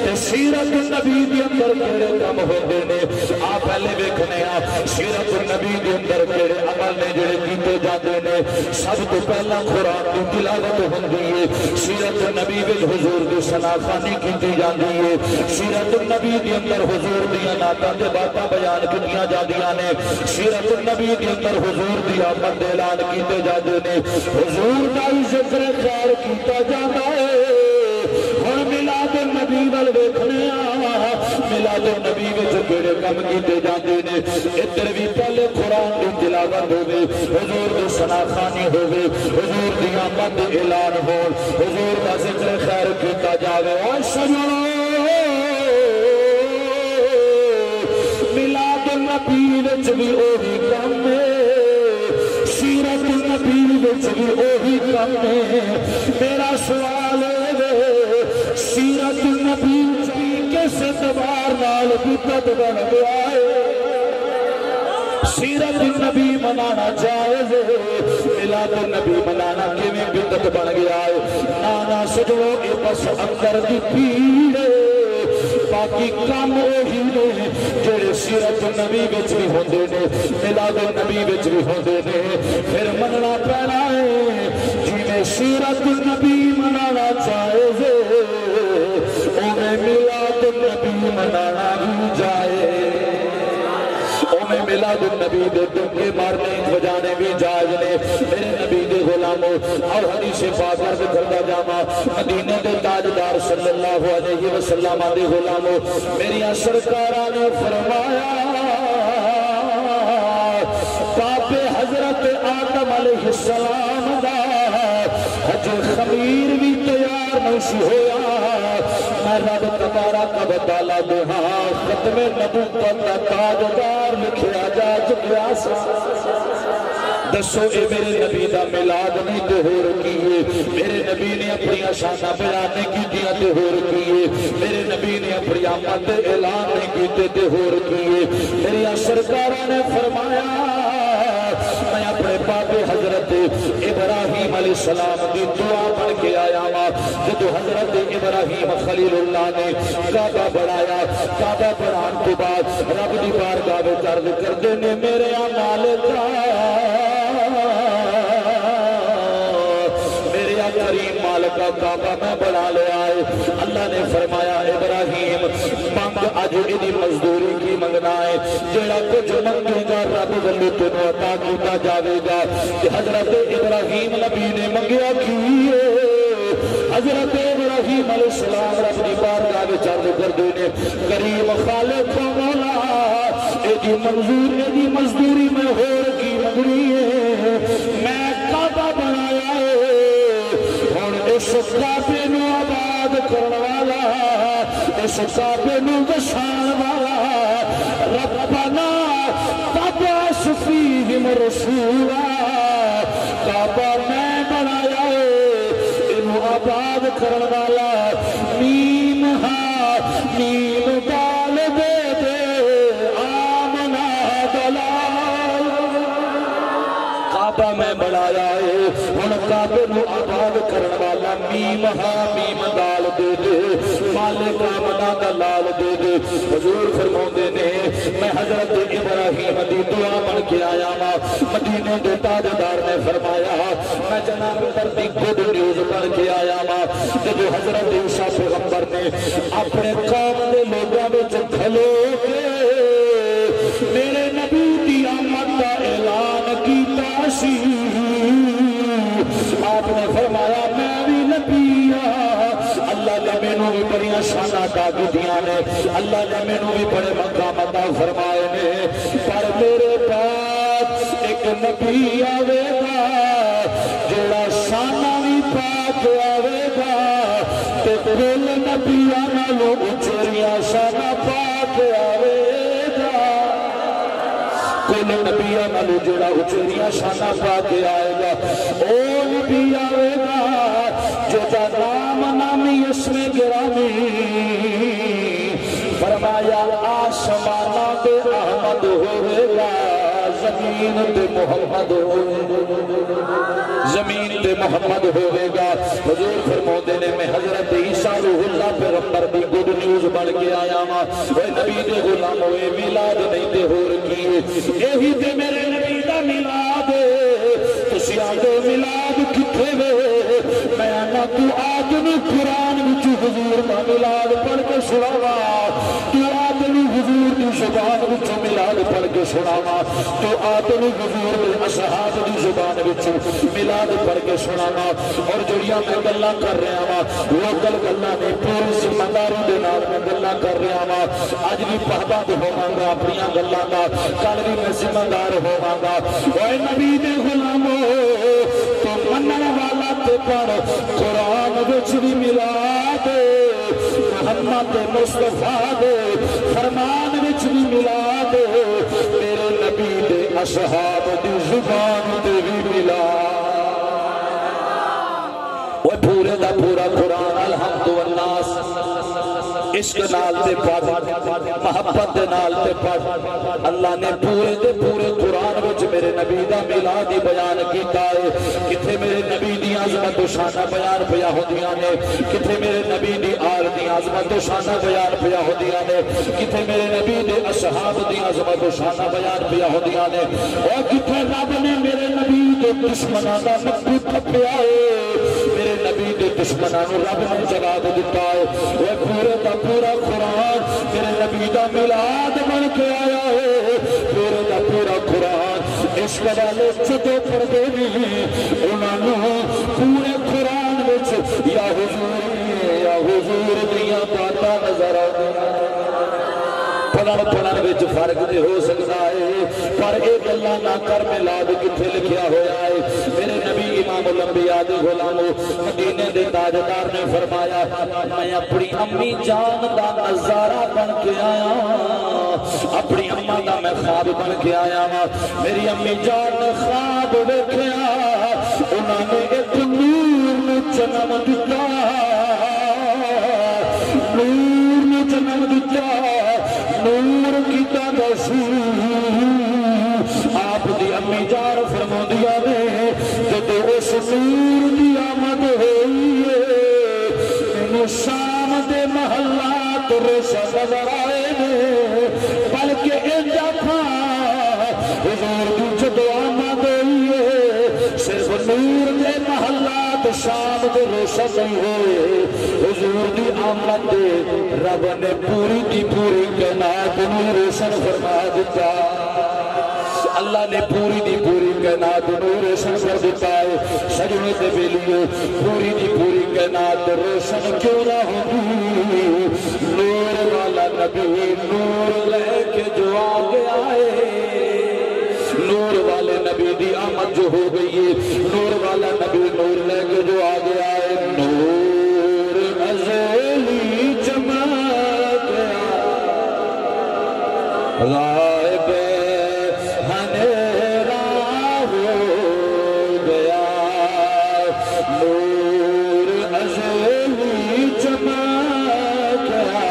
تے سیرت النبی دے اندر کیڑے کم ہوندے نے آ پہلے ویکھنے آ سیرت النبی دے اندر کیڑے عمل نے جڑے کیتے جاندے نے سب تو پہلا قرآن کی تلاوت ہوندی ہے سیرت النبی وچ حضور دی ثناخوانی کیتی جاندی ہے سیرت النبی دے اندر حضور دیاں نعتاں تے باتاں بیان کیتیاں جاندیاں نے سیرت النبی دے اندر حضور دی آمد دے اعلان کیتے جاندے نے حضور دا ذکر خیر کیتا جاندا ہے ہن میلاد النبی ول ویکھنے میلاد النبی وچ کیڑے کم کیتے جاندے نے ادھر بھی پہلے قرآن دی تلاوت ہوے حضور دی ثناخوانی ہوے حضور دی آمد دے اعلان ہو حضور دا ذکر خیر کیتا جاوے او سجنو میلاد النبی وچ بھی اوہی کم ہے سیرت النبی وچ بھی اوہی کم ہے میرا سوال ہے سیرت النبی کس اعتبار نال بدعت بن گیا ہے سیرت النبی منانا جائز ہے میلاد النبی منانا کیویں بدعت بن گیا ہے نانا سجو اے بس اندر دی پیڑ باقی کام وہی نے جڑے سیرت النبی وچ بھی ہوندے نے میلاد النبی وچ بھی ہوندے نے پھر مننا پینا ہے جویں سیرت النبی منانا جائز ہے اوویں میلاد النبی منانا بھی جائز اوویں میلاد النبی دے ڈنگے مارنے بجانے بھی جائز نے میرے نبی دے غلاموں اور حدیث پاک عرض کرتا جاواں مدینے دے تاجدار صلی اللہ علیہ وسلم دے غلاموں میری سرکاراں نے فرمایا باپ حضرت آدم علیہ السلام دا حج خمیر بھی تیار نہیں ہویا میں رب تبارک و تعالی دے ہاں ختم نبوت دا تاجدار لکھیا جا چکیا سا دسو اے میرے نبی دا میلاد نہیں تے ہو رکی ہے میرے نبی نے اپنی شاناں بیان نہیں کیتیاں تے ہو رکی ہے میرے نبی نے اپنی آمد اعلان نہیں کیتے تے ہو رکی ہے میری سرکاراں نے فرمایا میں اپنے باپ حضرت ابراہیم علیہ السلام کی دعا پڑھ کے آیا ہوں جب حضرت ابراہیم خلیل اللہ نے کعبہ بڑھایا کعبہ بڑھان کے بعد رب دی بارگاہ وچ عرض کردے نے میرے مالکا کریم مالکا کعبہ میں بڑھا لے آئے اللہ نے فرمایا ابراہیم مانگ اج ایدی مزدوری کی منگنا ہے جڑا کچھ منگے گا رب ولو تینوں عطا کیتا جاوے گا کہ حضرت ابراہیم نبی نے منگیا کی حضرت ابراہیم علیہ السلام رب دی بارگاہ وچ عرض کردے نے کریم خالق مولا ایدی مزدوری میں ہور کی منگنی ہے میں کعبہ بنایا ہے اس کعبے نو آباد کرنے والا اس کعبے نو وسان والا ربنا تبعث فیہم رسولا کعبہ میں بنایا ہے انو آباد کرنے والا میم ہاں میم دال دے دے آمنا دلال کعبہ میں بنایا ہے ہن کعبے نو آباد کرنے والا میم ہاں میم دال دے دے مالک آمنا دلال دے دے حضور فرماندے نے میں حضرت ابراہیم دی دعا بن کے آیا ہاں مدینے دے تاجدار نے فرمایا میں جناب پر دی گڈ نیوز پڑھ کے آیا ہاں جب حضرت عیسیٰ پیغمبر نے اپنے قوم دے لوگاں وچ کھلو کے میرے نبی دی آمد دا اعلان کیتا سی آپ نے فرمایا میں بھی نبی اللہ نے مینوں بھی بڑی شاناں عطا کیتیاں نے اللہ نے مینوں بھی بڑے مقام عطا فرمائے نے پر میرے پاس ایک نبی آوے گا جڑا شاناں بھی پا کے آوے گا تے کل نبیاں نالوں اچھیاں شاناں پا کے آوے گا کل نبیاں نالوں جڑا اچھیاں شاناں پا کے آئے گا او نبی آوے گا جو تا نام نامی اسم گرامی فرمایا آسمانہ بے احمد ہوئے گا زمین بے محمد ہوئے زمین بے محمد ہوئے گا حضور فرماتے نے میں حضرت عیسیٰ روح اللہ پیغمبر دی گڈ نیوز بڑھ کے آیا ہاں اے نبی دے غلام ہوئے میلاد نہیں دے ہو رکی یہی تے میرے نبی دا میلاد دے ملاد کتھے وے میں آنا تو آدمی قرآن وچ حضور دا ملاد پڑھ کے سناوا تو آدمی حضور دی زبان وچ ملاد پڑھ کے سناوا تو آدمی حضور دے اصحاب دی زبان وچ ملاد پڑھ کے سناوا اور جڑیاں میں گلاں کر رہا وا لوکل گلاں نے پوری ذمہ داری دے نال میں گلاں کر رہا وا اج بھی پابند ہوواں گا اپنی گلاں دا کل بھی میں ذمہ دار ہوواں گا اے نبی دے غلامو تو منن والا تے پڑھ قرآن وچ بھی ملاد محمد مصطفیٰ دے فرمان وچ بھی ملاد میرے نبی دے اصحاب دی زبان تے بھی ملاد وہ پورے دا پورا قرآن الحمد والناس عشق نال تے پڑھ محبت دے نال تے پڑھ اللہ نے پورے دے پورے قرآن وچ میرے نبی دا میلادی بیان کیتا ہے کتھے میرے نبی دی عظمت و شانہ بیان پیا ہوندیاں نے کتھے میرے نبی دی آل دی عظمت و شانہ بیان پیا ہوندیاں نے کتھے میرے نبی دے اصحاب دی عظمت و شانہ بیان پیا ہوندیاں نے اور کتھے رب نے میرے نبی دے دشمناں دا مکو تھپیا ہے میرے نبی دے دشمناں نو رب نے جواب دتا ہے وہ پورے دا پورا قرآن میرے نبی دا میلاد بن کے آیا ہے پورے دا پورا قرآن عشق والے جدوں پڑھدے نہیں انہاں نوں پورے قرآن وچ یا حضور دیاں باتاں نظر آؤندیاں پڑھن وچ فرق نہیں ہو سکتا ہے پر اے گلاں نہ کر میلاد کتھے لکھیا ہویا ہے میرے نبی امام الانبیاء دے غلامو مدینے دے تاجدار نے فرمایا میں اپنی امی جان دا نظارہ بن کے آیا اپنی اماں دا میں خواب بن کے آیا میری امی جان نے خواب ویکھیا انہاں نے ایک نور نو جنم دتا نور نو جنم دتا نور کی تدسی آپ دی امی جان فرماندیاں نے جدو اس نور دی آمد ہوئی ہے مینوں شام دے محلات روشن نظر آئے نے بلکہ انجا تھا حضور دی جدو آمد ہوئی ہے صرف نور دے محلات شام دے روشن نہیں ہوئے حضور دی آمد دے رب نے پوری دی پوری کائنات نو روشن فرما دیتا اللہ نے پوری دی پوری کائنات نو روشن کر دیتا ہے سجنے تے بیلیو پوری دی پوری کائنات روشن کیوں نہ ہوگی نور والا نبی نور لے کے جو آگے آئے نور والے نبی دی آمد جو ہو گئی ہے نور والا نبی نور لے کے جو آگے آئے نور ازلی چمک گیا غائب ہنیرا ہو گیا نور ازلی چمک گیا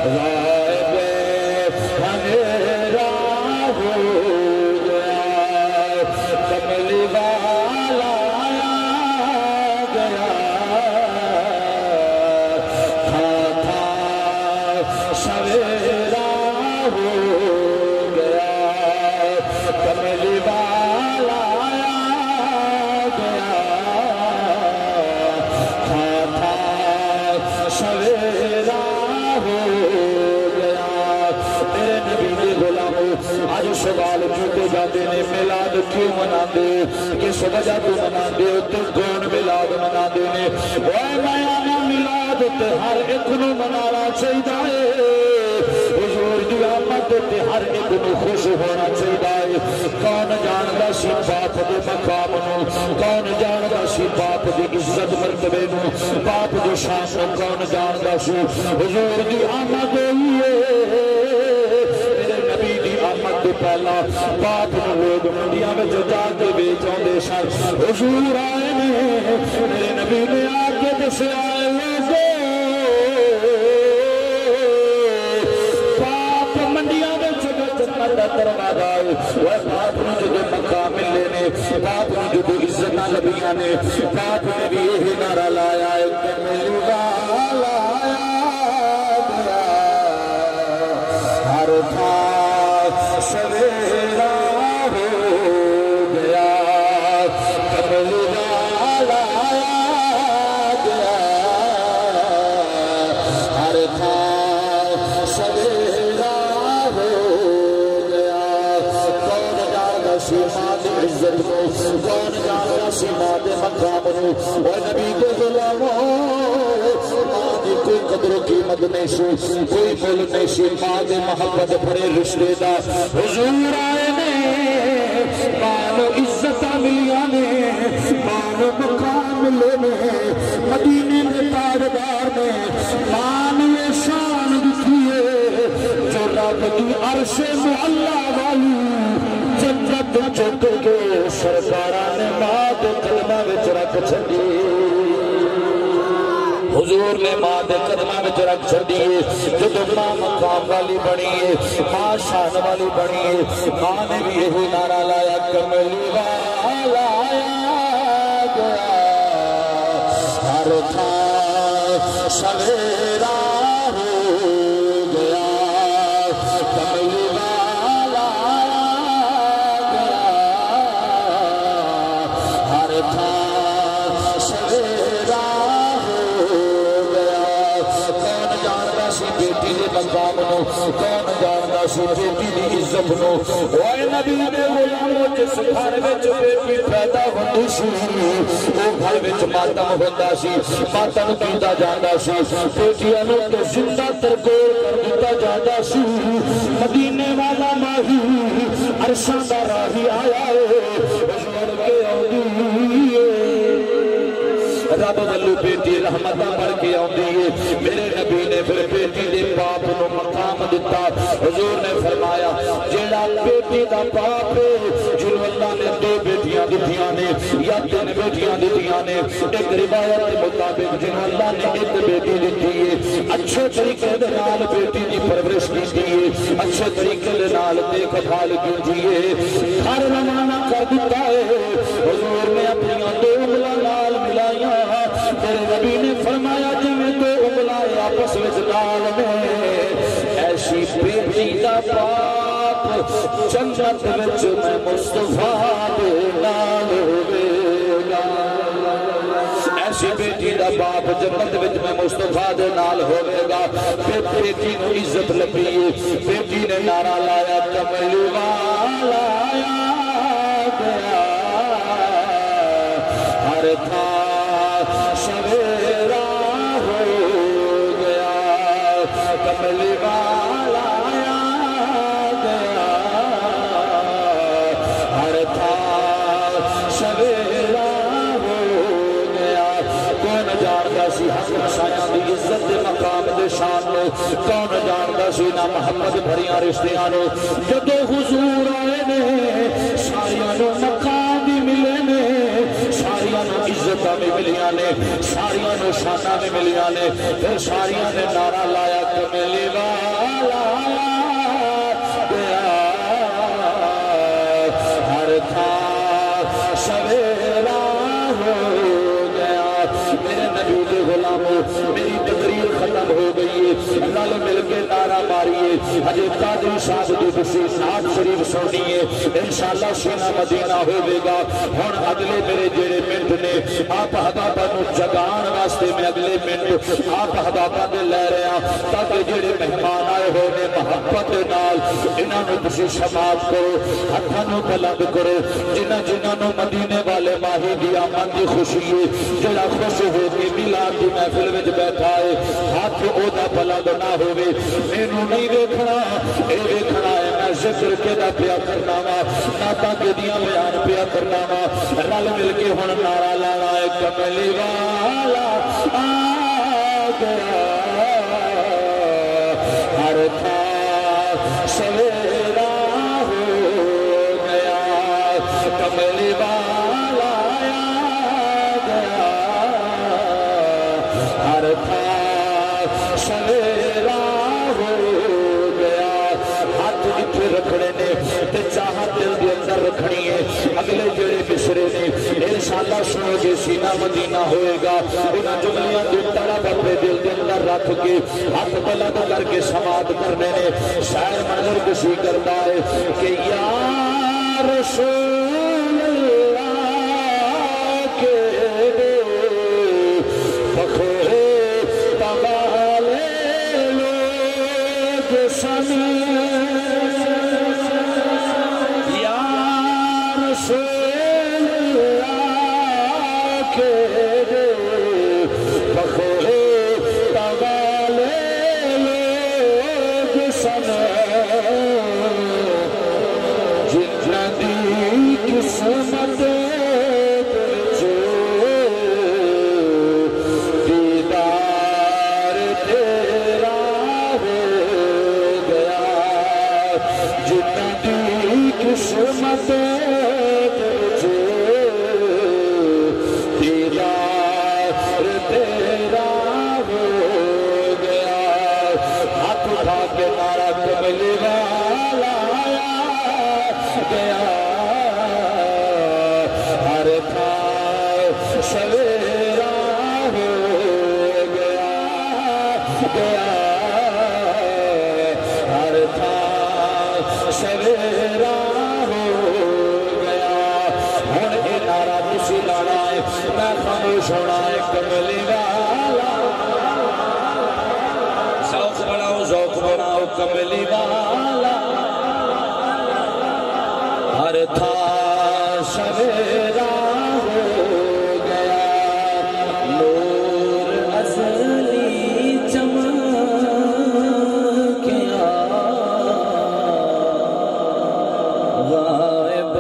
غائب ہنیرا ہو گیا کملی والا گیا تھا سویرا ہو گیا کملی والا گیا تھا سویرا ہو گیا میرے نبی دے غلامو آج سوال چھوٹے جاتے نے میلاد کیوں منا دے کس وجہ تو منا دے تو کون میلاد منا دے نے اے میں آنا میلاد تے ہر ایک نو منانا چاہیے حضور دی آمد تے ہر ایک نو خوش ہونا چاہیے کون جاندا سی باپ دے مقام نو کون جاندا سی باپ دی عزت مرتبے نو باپ دی شان نو کون جاندا سی حضور دی آمد ہوئی ہے آمد تو پہلا باپ نے لوگ منڈیاں میں جو جاتے بیچ آندے سن حضور آئے نے میرے نبی نے آگے دسے آئے لوگوں باپ منڈیاں میں جو چکتا دروازہ آئے وہ باپ نے جو مقام ملے نے باپ نے جو عزت نبیاں نے باپ نے بھی یہی نعرہ لایا ہے میری والا گیا ہر تھا سویرا ہو سی ماں دی عزت کو، کون جاندا سی ماں دے مقام نو؟ اے نبی دے غلامو ماں دی کوئی قدر و قیمت نہیں سی، کوئی مول نہیں سی، ماں دے محبت بھرے رشتے دا حضور آئے نے، ماں نو عزت ملیاں نے، ماں نو مقام ملے نے، مدینے میں تاجدار نے ماں نو شان دکھی ہے جو رب کی عرش معلا والی جنت چک کے سرکاراں نے ماں دے قدماں وچ رکھ چھڈی، حضور نے ماں دے قدماں وچ رکھ چھڈی ہے۔ جدوں ماں مقام والی بنی ہے، ماں شان والی بنی ہے، ماں نے بھی یہی نعرہ لایا کملی والا آیا گیا ہر تھان سویرا ہو گیا، کملی والا آیا گیا ہر تھان سویرا ہو گیا۔ کون جاندا سی بیٹی دے مقام نو، کون جاندا سی بیٹی دی عزت نو؟ اوے نبی دے غلامو جس گھر وچ بیٹی پیدا ہوندی سی او گھر وچ ماتم ہوندا سی، ماتم کیتا جاندا سی، بیٹیاں نو تے زندہ ترکول کر دتا جاندا سی۔ مدینے والا ماہی عرشاں دا راہی آیا ہے، مڑ کے آندی ہے رب والو بیٹی رحمتاں بڑھ کے آندی ہے۔ میرے نبی نے پھر بیٹی دے باپ نو مقام دتا، حضور نے فرمایا جیڑا بیٹی دا باپ جنہوں اللہ نے دو بیٹیاں دتیاں نے یا تین بیٹیاں دتیاں نے، ایک روایت کے مطابق جنہوں اللہ نے ایک بیٹی دتی ہے، اچھے طریقے دے نال بیٹی دی پرورش کیتی ہے، اچھے طریقے دے نال دیکھ بھال کیتی ہے، گھر روانہ کر دتا ہے۔ حضور نے اپنی دو انگلاں نال ملائیاں، میرے نبی نے فرمایا جویں دو انگلاں آپس وچ نال میں ایسی بیٹی دا باپ جنت وچ میں مصطفیٰ دے نال ہوے گا، ایسی بیٹی دا باپ جنت وچ میں مصطفیٰ دے نال ہوے گا۔ بیٹی نو عزت لبھی ہے، بیٹی نے نعرہ لایا کملی والا آیا گیا ہر تھان سویرا ہو گیا، کملی والا آیا گیا ہر تھان سویرا ہو گیا۔ کون جاندا سی حسن شایاں دی عزت دے مقام دے شان نو، کون جاندا سی نہ محبت بھریاں رشتیاں نو؟ جدوں حضور آئے نے ساریاں نو مقام بھی ملے نے، ساریاں نو عزتاں بھی ملیاں نے، ساریاں نو شاناں بھی ملیاں نے، پھر ساریاں نے نعرہ لایا کملی والا آیا گیا ہر تھان سویرا ہو گیا۔ میرے نبی دے غلامو میری تقریر ختم ہو گئی ہے، رل مل کے نعرہ ماریے، حجی قادری صاحب دی بسی نعت شریف سننی ہے، انشاءاللہ سینہ مدینہ ہوئے گا۔ ہن اگلے میرے جڑے منٹ نے آپ حبابہ نو جگان واسطے میں اگلے منٹ آپ حبابہ دے لے رہے ہیں تاکہ جڑے مہمان آئے ہو نے محبت نال انہاں نو تسی سماعت کرو، ہتھاں نو بلند کرو۔ جنہاں نو مدینے والے ماہی دی آمد دی خوشی ہے، جڑا خوش ہو کے میلاد دی محفل وچ بیٹھا ہے، ہاتھ او دا بلند نہ ہوئے، مینوں نہیں ویکھنا، اے ویکھنا ہے میں ذکر کے دا پیا کرنا وا، نعتاں کے دیاں بیان پیا کرنا وا۔ رل مل کے ہن نعرہ لانا ہے کملی والا آ گیا ہر تھان سویرا ہو گیا، کملی والا آیا گیا ہر تھان سویرا ہو گیا۔ ہاتھ اتنے رکھنے نے تے چاہت دل دے اندر رکھنی ہے۔ اگلے جڑے مصرے نے انشاءاللہ سنو گے سینہ مدینہ ہوئے گا، انہاں جملیاں دی تڑپ اپنے دل دے اندر رکھ کے ہاتھ بلند کر کے سماعت کرنے نے۔ شاعر منظر کشی کرتا ہے کہ یا رسول اللہ کے بخورے پوالے لوگ سن، یا قسمت دیدار تیرا ہو گیا ہاتھ اٹھا کے نعرہ کملی والا گیا ہر تھا سویرا ہو گیا ہر تھا سویرا ہو گیا ہن اے نعرہ تسی لانا ہے میں خاموش ہونا ہے کملی والا ذوق بناؤ کملی والا ہر تھا سویرا ہو گیا نور ازلی چمکیا غائب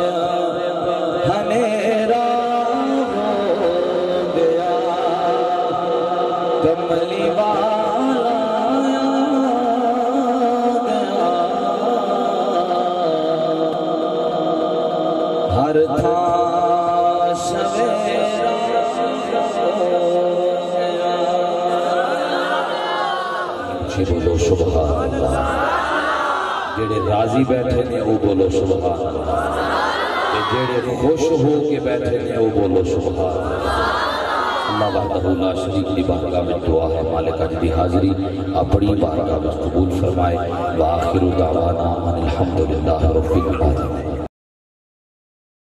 ہمیرا ہو گیا کملی والا ہر تھا سویرا اچھی بولو سبحان اللہ جڑے راضی بیٹھے نے وہ بولو سبحان اللہ جڑے خوش ہو کے بیٹھے نے وہ بولو سبحان اللہ وحدہ لا شریک کی بارگاہ میں دعا ہے مالک اج دی حاضری اپنی بارگاہ میں قبول فرمائے وآخر دعوانا ان الحمدللہ رب العالمین